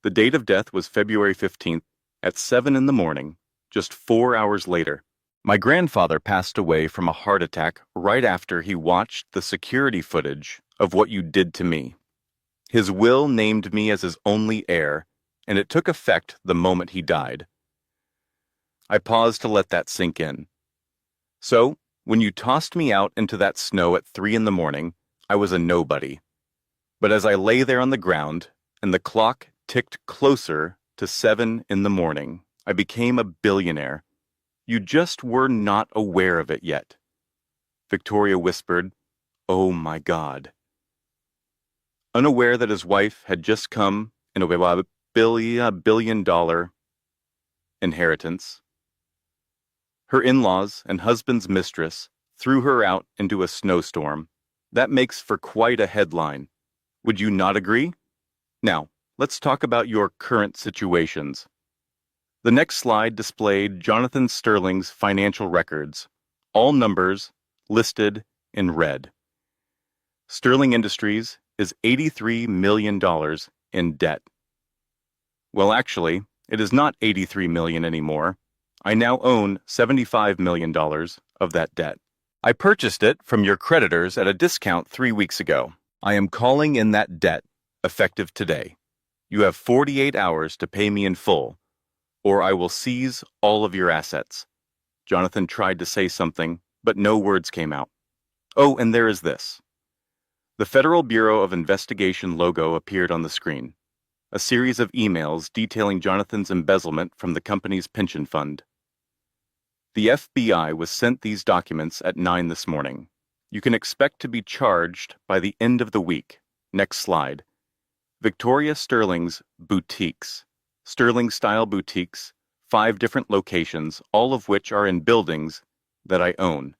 Speaker 1: The date of death was February 15th at 7 in the morning, just 4 hours later. My grandfather passed away from a heart attack right after he watched the security footage of what you did to me. His will named me as his only heir, and it took effect the moment he died. I paused to let that sink in. So, when you tossed me out into that snow at 3 in the morning, I was a nobody. But as I lay there on the ground, and the clock ticked closer to 7 in the morning, I became a billionaire. You just were not aware of it yet. Victoria whispered, "Oh my God." Unaware that his wife had just come in a billion-dollar inheritance, her in-laws and husband's mistress threw her out into a snowstorm. That makes for quite a headline. Would you not agree? Now, let's talk about your current situations. The next slide displayed Jonathan Sterling's financial records, all numbers listed in red. Sterling Industries is $83 million in debt. Well, actually, it is not $83 million anymore. I now own $75 million of that debt. I purchased it from your creditors at a discount 3 weeks ago. I am calling in that debt, effective today. You have 48 hours to pay me in full, or I will seize all of your assets. Jonathan tried to say something, but no words came out. Oh, and there is this. The Federal Bureau of Investigation logo appeared on the screen. A series of emails detailing Jonathan's embezzlement from the company's pension fund. The FBI was sent these documents at 9 this morning. You can expect to be charged by the end of the week. Next slide. Victoria Sterling's boutiques. Sterling-style boutiques, 5 different locations, all of which are in buildings that I own.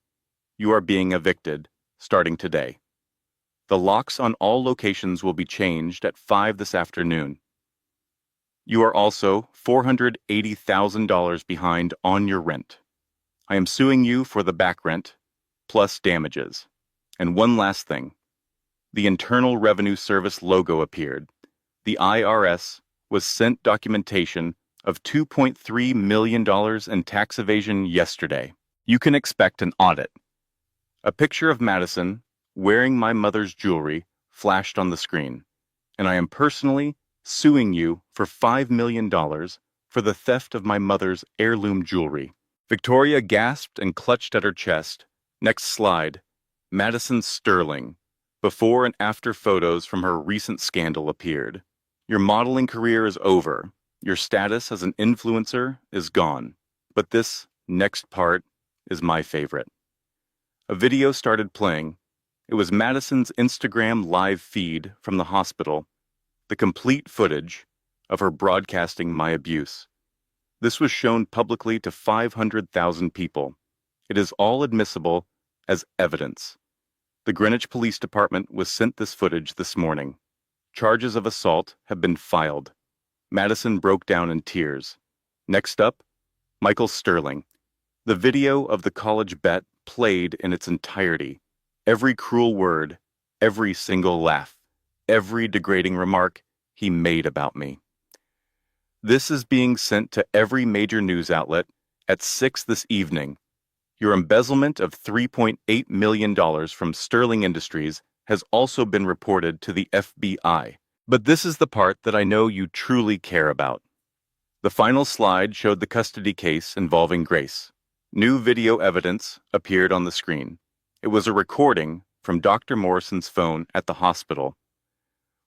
Speaker 1: You are being evicted, starting today. The locks on all locations will be changed at 5 this afternoon. You are also $480,000 behind on your rent. I am suing you for the back rent, plus damages. And one last thing. The Internal Revenue Service logo appeared. The IRS was sent documentation of $2.3 million in tax evasion yesterday. You can expect an audit. A picture of Madison wearing my mother's jewelry flashed on the screen, and I am personally suing you for $5 million for the theft of my mother's heirloom jewelry. Victoria gasped and clutched at her chest. Next slide. Madison Sterling. Before and after photos from her recent scandal appeared. Your modeling career is over. Your status as an influencer is gone. But this next part is my favorite. A video started playing. It was Madison's Instagram live feed from the hospital, the complete footage of her broadcasting my abuse. This was shown publicly to 500,000 people. It is all admissible as evidence. The Greenwich Police Department was sent this footage this morning. Charges of assault have been filed. Madison broke down in tears. Next up, Michael Sterling. The video of the college bet played in its entirety. Every cruel word, every single laugh, every degrading remark he made about me. This is being sent to every major news outlet at 6 this evening. Your embezzlement of $3.8 million from Sterling Industries has also been reported to the FBI. But this is the part that I know you truly care about. The final slide showed the custody case involving Grace. New video evidence appeared on the screen. It was a recording from Dr. Morrison's phone at the hospital,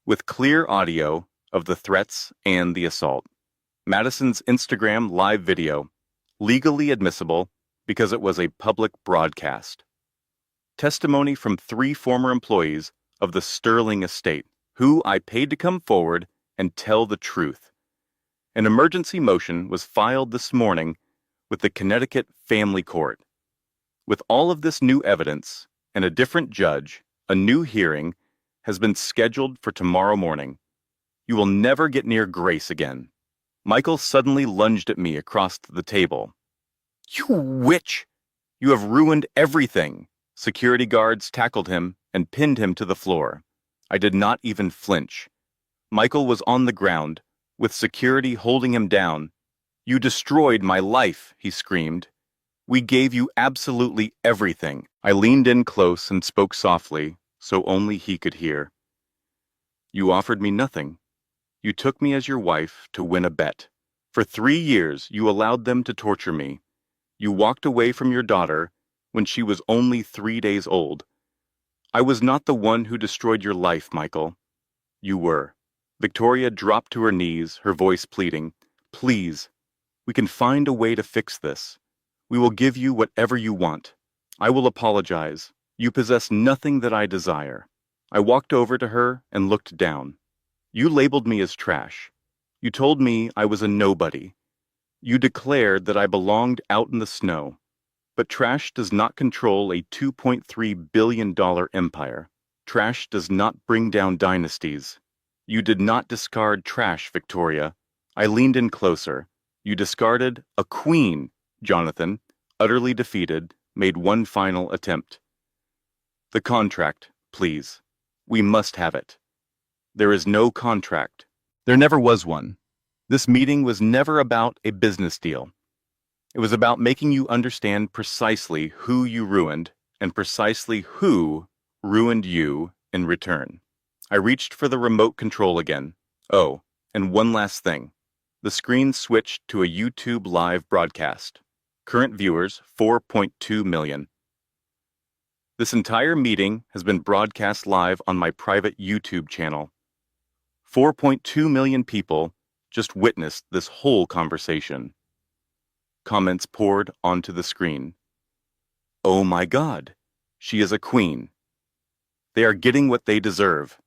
Speaker 1: with clear audio of the threats and the assault. Madison's Instagram live video, legally admissible because it was a public broadcast. Testimony from 3 former employees of the Sterling estate, who I paid to come forward and tell the truth. An emergency motion was filed this morning with the Connecticut Family Court. With all of this new evidence and a different judge, a new hearing has been scheduled for tomorrow morning. You will never get near Grace again. Michael suddenly lunged at me across the table. You witch! You have ruined everything! Security guards tackled him and pinned him to the floor. I did not even flinch. Michael was on the ground, with security holding him down. You destroyed my life, he screamed. We gave you absolutely everything. I leaned in close and spoke softly, so only he could hear. You offered me nothing. You took me as your wife to win a bet. For 3 years, you allowed them to torture me. You walked away from your daughter when she was only 3 days old. I was not the one who destroyed your life, Michael. You were. Victoria dropped to her knees, her voice pleading. Please, we can find a way to fix this. We will give you whatever you want. I will apologize. You possess nothing that I desire. I walked over to her and looked down. You labeled me as trash. You told me I was a nobody. You declared that I belonged out in the snow. But trash does not control a $2.3 billion empire. Trash does not bring down dynasties. You did not discard trash, Victoria. I leaned in closer. You discarded a queen. Jonathan, utterly defeated, made one final attempt. The contract, please. We must have it. There is no contract. There never was one. This meeting was never about a business deal. It was about making you understand precisely who you ruined and precisely who ruined you in return. I reached for the remote control again. Oh, and one last thing. The screen switched to a YouTube live broadcast. Current viewers, 4.2 million. This entire meeting has been broadcast live on my private YouTube channel. 4.2 million people just witnessed this whole conversation. Comments poured onto the screen. Oh my God, she is a queen. They are getting what they deserve.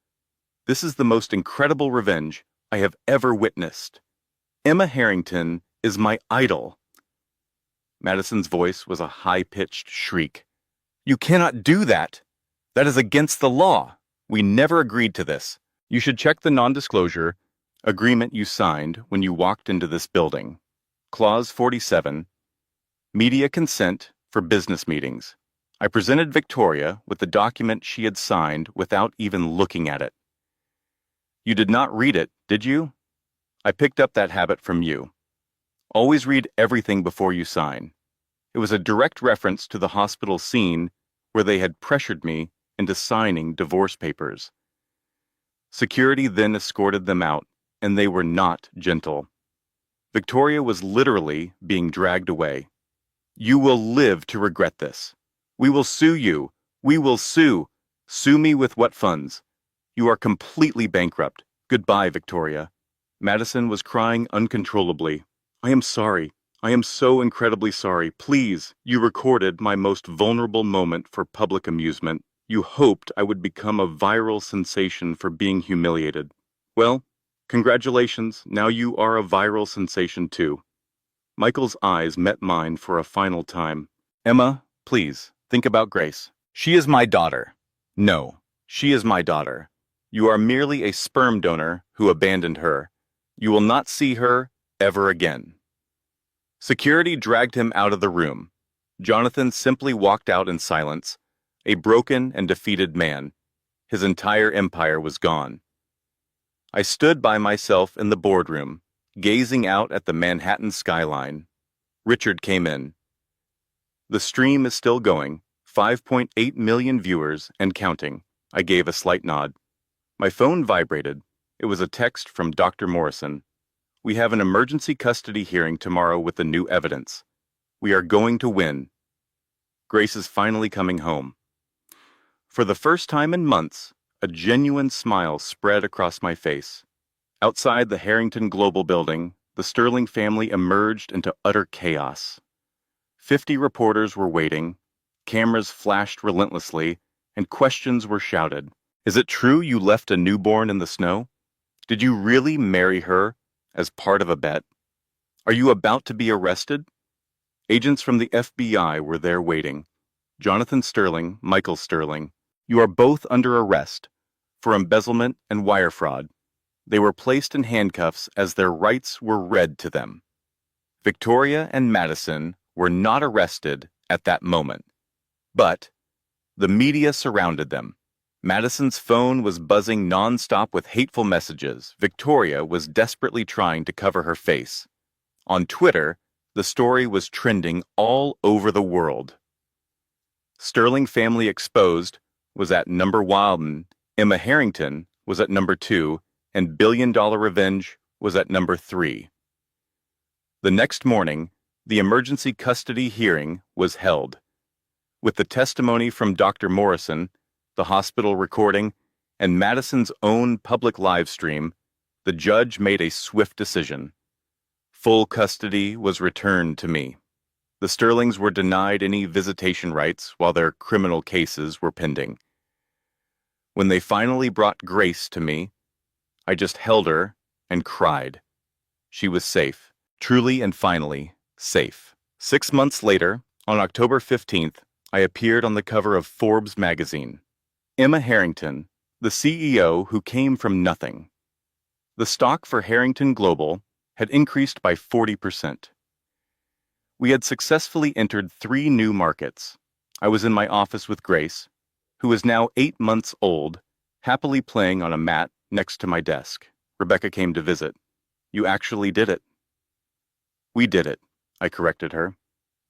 Speaker 1: This is the most incredible revenge I have ever witnessed. Emma Harrington is my idol. Madison's voice was a high-pitched shriek. You cannot do that. That is against the law. We never agreed to this. You should check the non-disclosure agreement you signed when you walked into this building. Clause 47, media consent for business meetings. I presented Victoria with the document she had signed without even looking at it. You did not read it, did you? I picked up that habit from you. Always read everything before you sign. It was a direct reference to the hospital scene where they had pressured me into signing divorce papers. Security then escorted them out, and they were not gentle. Victoria was literally being dragged away. You will live to regret this. We will sue you. We will sue. Sue me with what funds? You are completely bankrupt. Goodbye, Victoria. Madison was crying uncontrollably. I am sorry. I am so incredibly sorry. Please, you recorded my most vulnerable moment for public amusement. You hoped I would become a viral sensation for being humiliated. Well, congratulations, now you are a viral sensation too. Michael's eyes met mine for a final time. Emma, please, think about Grace. She is my daughter. No, she is my daughter. You are merely a sperm donor who abandoned her. You will not see her ever again. Security dragged him out of the room. Jonathan simply walked out in silence, a broken and defeated man. His entire empire was gone. I stood by myself in the boardroom, gazing out at the Manhattan skyline. Richard came in. The stream is still going, 5.8 million viewers and counting. I gave a slight nod. My phone vibrated. It was a text from Dr. Morrison. We have an emergency custody hearing tomorrow with the new evidence. We are going to win. Grace is finally coming home. For the first time in months, a genuine smile spread across my face. Outside the Harrington Global building, the Sterling family emerged into utter chaos. 50 reporters were waiting, cameras flashed relentlessly, and questions were shouted. Is it true you left a newborn in the snow? Did you really marry her as part of a bet? Are you about to be arrested? Agents from the FBI were there waiting. Jonathan Sterling, Michael Sterling, you are both under arrest for embezzlement and wire fraud. They were placed in handcuffs as their rights were read to them. Victoria and Madison were not arrested at that moment, but the media surrounded them. Madison's phone was buzzing nonstop with hateful messages. Victoria was desperately trying to cover her face. On Twitter, the story was trending all over the world. Sterling Family Exposed was at number 1, Emma Harrington was at number 2, and Billion Dollar Revenge was at number 3. The next morning, the emergency custody hearing was held. With the testimony from Dr. Morrison, the hospital recording, and Madison's own public live stream, the judge made a swift decision. Full custody was returned to me. The Sterlings were denied any visitation rights while their criminal cases were pending. When they finally brought Grace to me, I just held her and cried. She was safe, truly and finally safe. 6 months later, on October 15th, I appeared on the cover of Forbes magazine. Emma Harrington, the CEO who came from nothing. The stock for Harrington Global had increased by 40%. We had successfully entered 3 new markets. I was in my office with Grace, who is now 8 months old, happily playing on a mat next to my desk. Rebecca came to visit. You actually did it. We did it, I corrected her.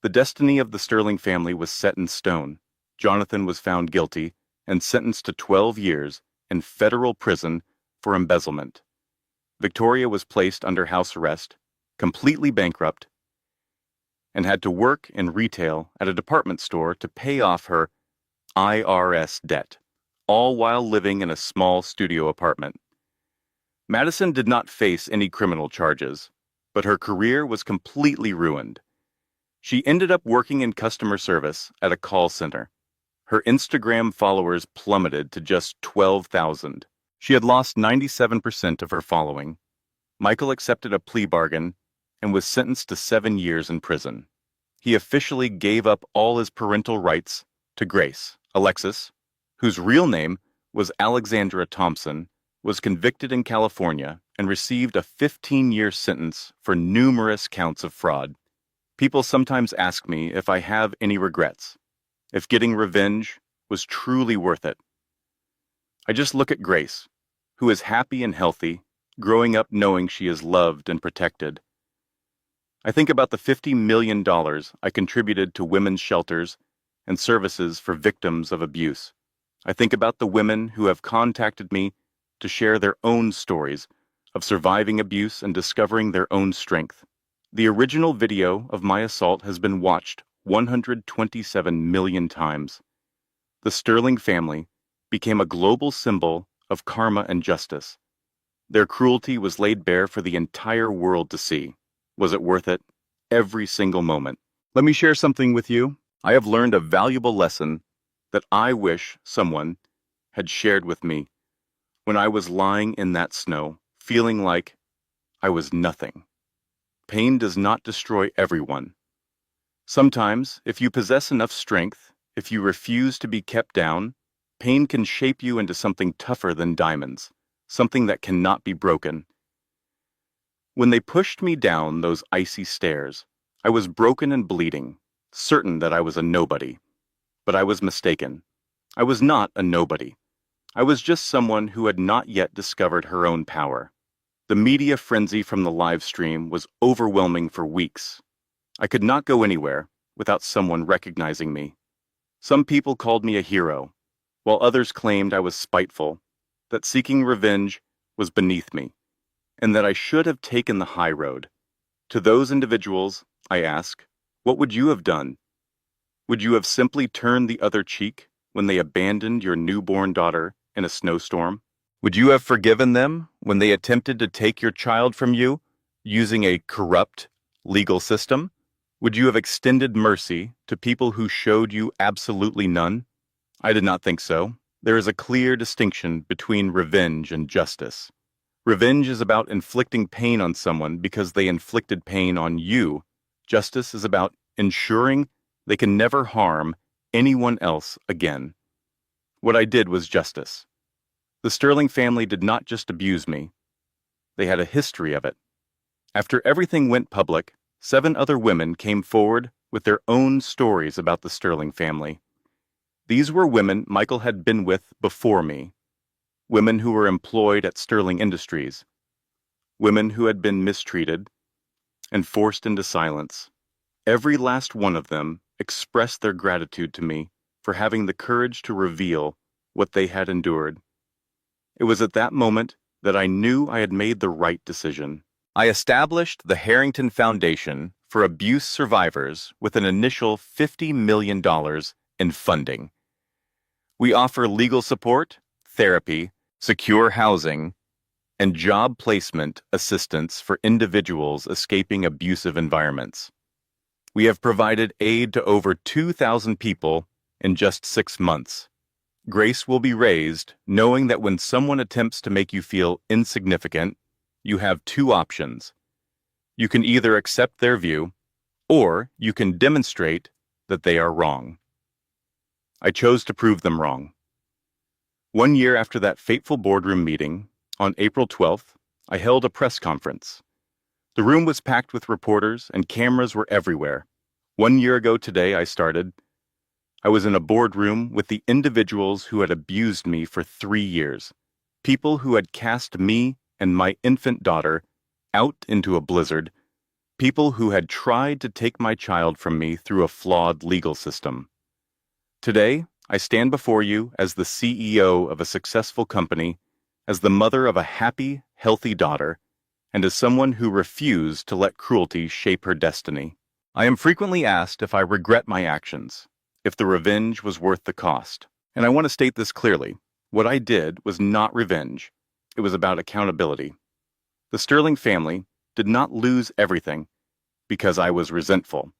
Speaker 1: The destiny of the Sterling family was set in stone. Jonathan was found guilty and sentenced to 12 years in federal prison for embezzlement. Victoria was placed under house arrest, completely bankrupt, and had to work in retail at a department store to pay off her IRS debt, all while living in a small studio apartment. Madison did not face any criminal charges, but her career was completely ruined. She ended up working in customer service at a call center. Her Instagram followers plummeted to just 12,000. She had lost 97% of her following. Michael accepted a plea bargain and was sentenced to 7 years in prison. He officially gave up all his parental rights to Grace. Alexis, whose real name was Alexandra Thompson, was convicted in California and received a 15-year sentence for numerous counts of fraud. People sometimes ask me if I have any regrets, if getting revenge was truly worth it. I just look at Grace, who is happy and healthy, growing up knowing she is loved and protected. I think about the $50 million I contributed to women's shelters and services for victims of abuse. I think about the women who have contacted me to share their own stories of surviving abuse and discovering their own strength. The original video of my assault has been watched 127 million times. The Sterling family became a global symbol of karma and justice. Their cruelty was laid bare for the entire world to see. Was it worth it? Every single moment. Let me share something with you. I have learned a valuable lesson that I wish someone had shared with me when I was lying in that snow, feeling like I was nothing. Pain does not destroy everyone. Sometimes, if you possess enough strength, if you refuse to be kept down, pain can shape you into something tougher than diamonds, something that cannot be broken. When they pushed me down those icy stairs, I was broken and bleeding, certain that I was a nobody. But I was mistaken. I was not a nobody. I was just someone who had not yet discovered her own power. The media frenzy from the live stream was overwhelming for weeks. I could not go anywhere without someone recognizing me. Some people called me a hero, while others claimed I was spiteful, that seeking revenge was beneath me, and that I should have taken the high road. To those individuals, I ask, what would you have done? Would you have simply turned the other cheek when they abandoned your newborn daughter in a snowstorm? Would you have forgiven them when they attempted to take your child from you using a corrupt legal system? Would you have extended mercy to people who showed you absolutely none? I did not think so. There is a clear distinction between revenge and justice. Revenge is about inflicting pain on someone because they inflicted pain on you. Justice is about ensuring they can never harm anyone else again. What I did was justice. The Sterling family did not just abuse me. They had a history of it. After everything went public, 7 other women came forward with their own stories about the Sterling family. These were women Michael had been with before me, women who were employed at Sterling Industries, women who had been mistreated and forced into silence. Every last one of them expressed their gratitude to me for having the courage to reveal what they had endured. It was at that moment that I knew I had made the right decision. I established the Harrington Foundation for Abuse Survivors with an initial $50 million in funding. We offer legal support, therapy, secure housing, and job placement assistance for individuals escaping abusive environments. We have provided aid to over 2,000 people in just 6 months. Grace will be raised knowing that when someone attempts to make you feel insignificant, you have 2 options. You can either accept their view, or you can demonstrate that they are wrong. I chose to prove them wrong. 1 year after that fateful boardroom meeting, on April 12th, I held a press conference. The room was packed with reporters and cameras were everywhere. 1 year ago today, I was in a boardroom with the individuals who had abused me for 3 years, people who had cast me and my infant daughter out into a blizzard, people who had tried to take my child from me through a flawed legal system. Today, I stand before you as the CEO of a successful company, as the mother of a happy, healthy daughter, and as someone who refused to let cruelty shape her destiny. I am frequently asked if I regret my actions, if the revenge was worth the cost. And I want to state this clearly. What I did was not revenge. It was about accountability. The Sterling family did not lose everything because I was resentful.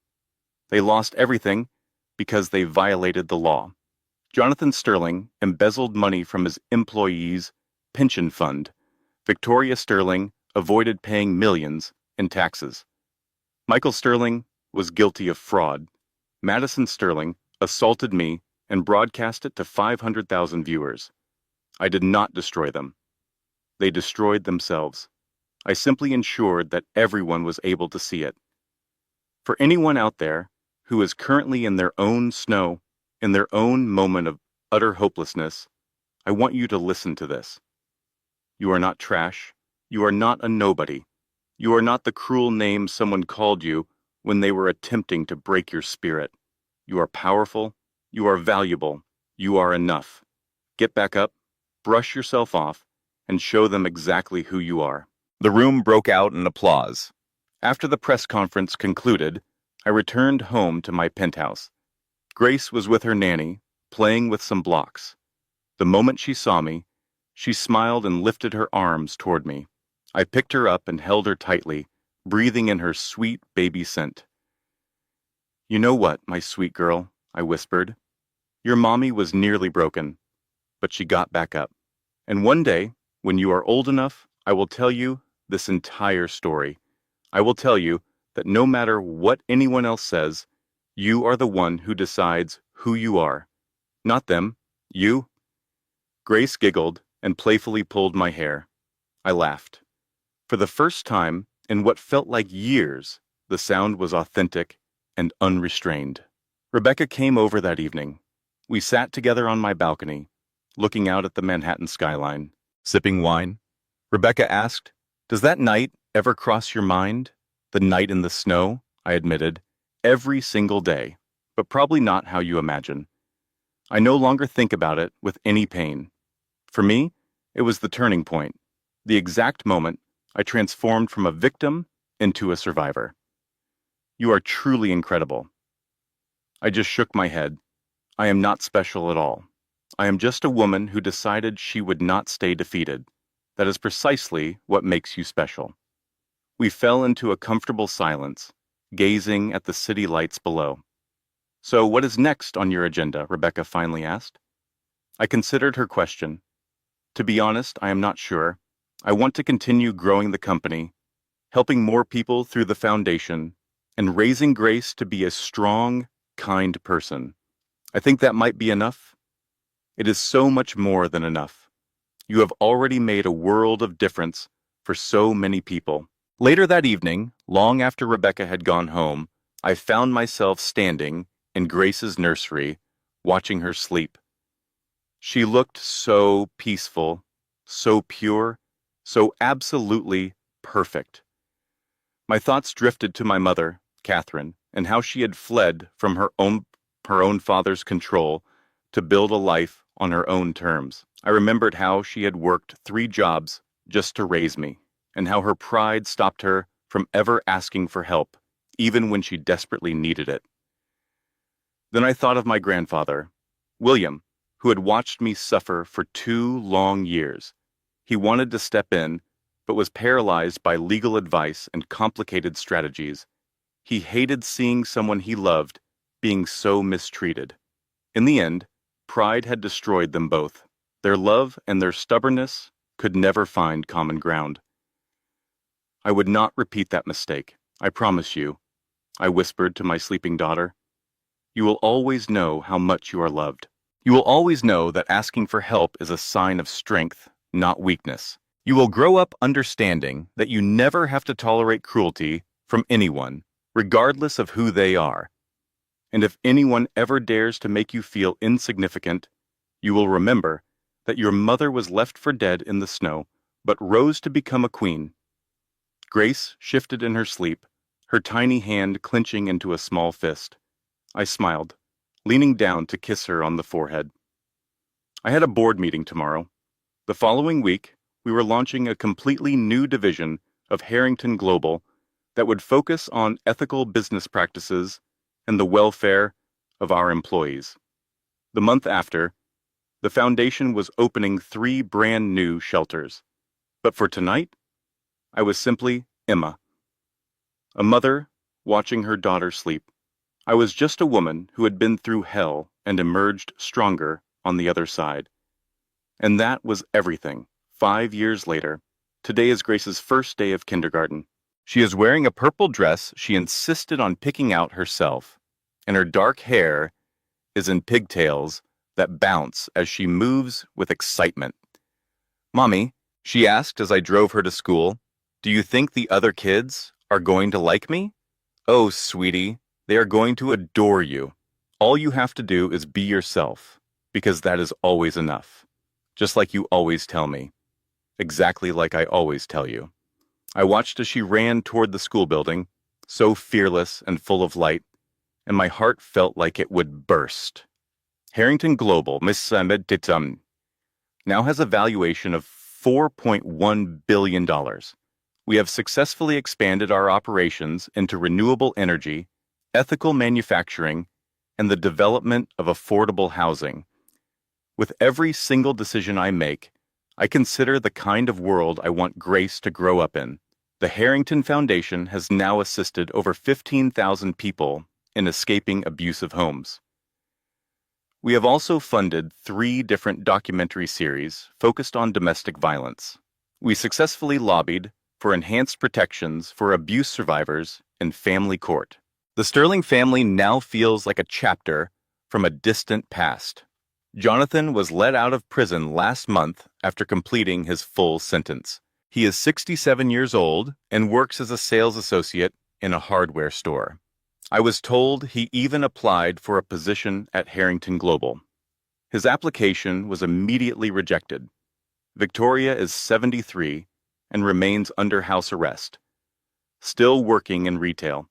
Speaker 1: They lost everything because they violated the law. Jonathan Sterling embezzled money from his employees' pension fund. Victoria Sterling avoided paying millions in taxes. Michael Sterling was guilty of fraud. Madison Sterling assaulted me and broadcast it to 500,000 viewers. I did not destroy them. They destroyed themselves. I simply ensured that everyone was able to see it. For anyone out there who is currently in their own snow, in their own moment of utter hopelessness, I want you to listen to this. You are not trash. You are not a nobody. You are not the cruel name someone called you when they were attempting to break your spirit. You are powerful. You are valuable. You are enough. Get back up, brush yourself off, and show them exactly who you are. The room broke out in applause. After the press conference concluded, I returned home to my penthouse. Grace was with her nanny, playing with some blocks. The moment she saw me, she smiled and lifted her arms toward me. I picked her up and held her tightly, breathing in her sweet baby scent. "You know what, my sweet girl," I whispered. "Your mommy was nearly broken, but she got back up. And one day, when you are old enough, I will tell you this entire story. I will tell you that no matter what anyone else says, you are the one who decides who you are. Not them, you." Grace giggled and playfully pulled my hair. I laughed. For the first time in what felt like years, the sound was authentic and unrestrained. Rebecca came over that evening. We sat together on my balcony, looking out at the Manhattan skyline, sipping wine. Rebecca asked, "Does that night ever cross your mind? The night in the snow?" I admitted. "Every single day, but probably not how you imagine. I no longer think about it with any pain. For me, it was the turning point, the exact moment I transformed from a victim into a survivor." "You are truly incredible." I just shook my head. I am not special at all. I am just a woman who decided she would not stay defeated. That is precisely what makes you special. We fell into a comfortable silence, gazing at the city lights below. "So what is next on your agenda?" Rebecca finally asked. I considered her question. To be honest, I am not sure. I want to continue growing the company, helping more people through the foundation, and raising Grace to be a strong, kind person. I think that might be enough. It is so much more than enough. You have already made a world of difference for so many people. Later that evening, long after Rebecca had gone home, I found myself standing in Grace's nursery, watching her sleep. She looked so peaceful, so pure, so absolutely perfect. My thoughts drifted to my mother, Catherine, and how she had fled from her own father's control to build a life on her own terms. I remembered how she had worked 3 jobs just to raise me, and how her pride stopped her from ever asking for help, even when she desperately needed it. Then I thought of my grandfather, William, who had watched me suffer for 2 long years. He wanted to step in, but was paralyzed by legal advice and complicated strategies. He hated seeing someone he loved being so mistreated. In the end, pride had destroyed them both. Their love and their stubbornness could never find common ground. I would not repeat that mistake, I promise you, I whispered to my sleeping daughter. You will always know how much you are loved. You will always know that asking for help is a sign of strength, not weakness. You will grow up understanding that you never have to tolerate cruelty from anyone, regardless of who they are. And if anyone ever dares to make you feel insignificant, you will remember that your mother was left for dead in the snow, but rose to become a queen. Grace shifted in her sleep, her tiny hand clenching into a small fist. I smiled, leaning down to kiss her on the forehead. I had a board meeting tomorrow. The following week, we were launching a completely new division of Harrington Global that would focus on ethical business practices and the welfare of our employees. The month after, the foundation was opening 3 brand new shelters. But for tonight, I was simply Emma, a mother watching her daughter sleep. I was just a woman who had been through hell and emerged stronger on the other side. And that was everything. 5 years later, today is Grace's first day of kindergarten. She is wearing a purple dress she insisted on picking out herself, and her dark hair is in pigtails that bounce as she moves with excitement. "Mommy," she asked as I drove her to school, "do you think the other kids are going to like me?" "Oh, sweetie, they are going to adore you. All you have to do is be yourself, because that is always enough. Just like you always tell me. Exactly like I always tell you." I watched as she ran toward the school building, so fearless and full of light, and my heart felt like it would burst. Harrington Global, Miss Titum, now has a valuation of $4.1 billion. We have successfully expanded our operations into renewable energy, ethical manufacturing, and the development of affordable housing. With every single decision I make, I consider the kind of world I want Grace to grow up in. The Harrington Foundation has now assisted over 15,000 people in escaping abusive homes. We have also funded 3 different documentary series focused on domestic violence. We successfully lobbied for enhanced protections for abuse survivors in family court. The Sterling family now feels like a chapter from a distant past. Jonathan was let out of prison last month after completing his full sentence. He is 67 years old and works as a sales associate in a hardware store. I was told he even applied for a position at Harrington Global. His application was immediately rejected. Victoria is 73 and remains under house arrest, still working in retail.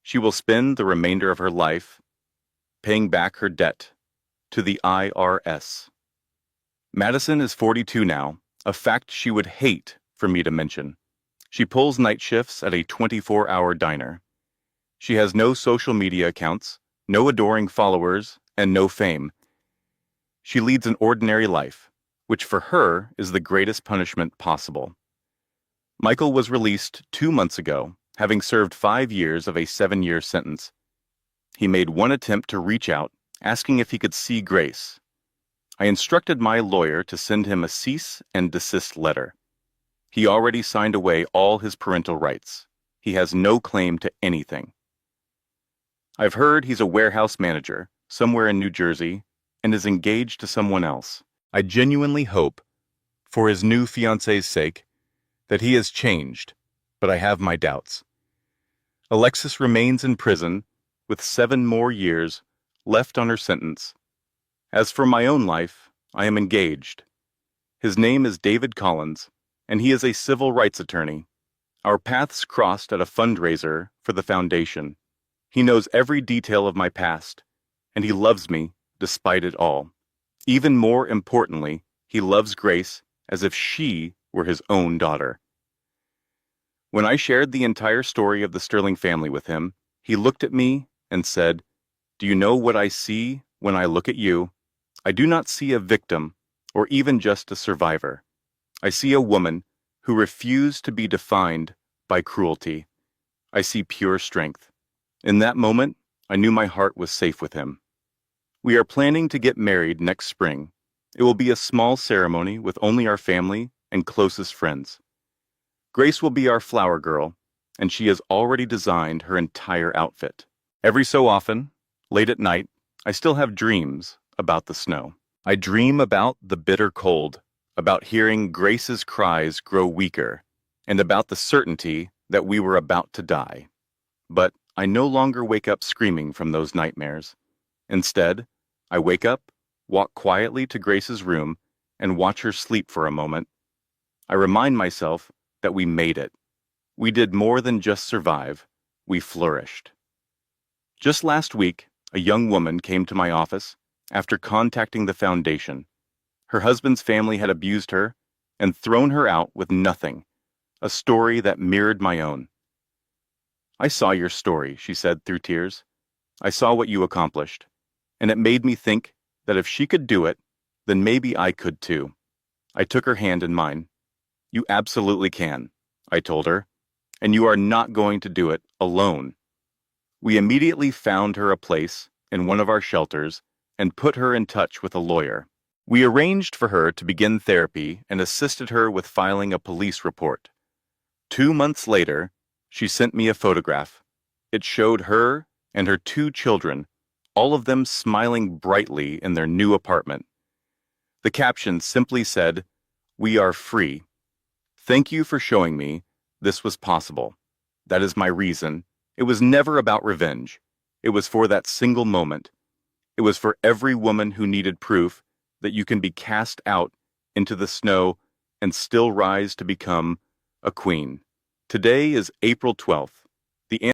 Speaker 1: She will spend the remainder of her life paying back her debt to the IRS. Madison is 42 now, a fact she would hate for me to mention. She pulls night shifts at a 24-hour diner. She has no social media accounts, no adoring followers, and no fame. She leads an ordinary life, which for her is the greatest punishment possible. Michael was released 2 months ago, having served 5 years of a 7-year sentence. He made one attempt to reach out, asking if he could see Grace. I instructed my lawyer to send him a cease and desist letter. He already signed away all his parental rights. He has no claim to anything. I've heard he's a warehouse manager somewhere in New Jersey and is engaged to someone else. I genuinely hope, for his new fiancée's sake, that he has changed, but I have my doubts. Alexis remains in prison with 7 more years left on her sentence. As for my own life, I am engaged. His name is David Collins, and he is a civil rights attorney. Our paths crossed at a fundraiser for the foundation. He knows every detail of my past, and he loves me despite it all. Even more importantly, he loves Grace as if she were his own daughter. When I shared the entire story of the Sterling family with him, he looked at me and said, "Do you know what I see when I look at you? I do not see a victim or even just a survivor. I see a woman who refused to be defined by cruelty. I see pure strength." In that moment, I knew my heart was safe with him. We are planning to get married next spring. It will be a small ceremony with only our family and closest friends. Grace will be our flower girl, and she has already designed her entire outfit. Every so often, late at night, I still have dreams about the snow. I dream about the bitter cold, about hearing Grace's cries grow weaker, and about the certainty that we were about to die. But I no longer wake up screaming from those nightmares. Instead, I wake up, walk quietly to Grace's room, and watch her sleep for a moment. I remind myself that we made it. We did more than just survive. We flourished. Just last week, a young woman came to my office after contacting the foundation. Her husband's family had abused her and thrown her out with nothing, a story that mirrored my own. "I saw your story," she said through tears. "I saw what you accomplished, and it made me think that if she could do it, then maybe I could too." I took her hand in mine. "You absolutely can," I told her, "and you are not going to do it alone." We immediately found her a place in one of our shelters and put her in touch with a lawyer. We arranged for her to begin therapy and assisted her with filing a police report. 2 months later, she sent me a photograph. It showed her and her 2 children, all of them smiling brightly in their new apartment. The caption simply said, "We are free. Thank you for showing me this was possible. That is my reason. It was never about revenge. It was for that single moment. It was for every woman who needed proof that you can be cast out into the snow and still rise to become a queen." Today is April 12th. The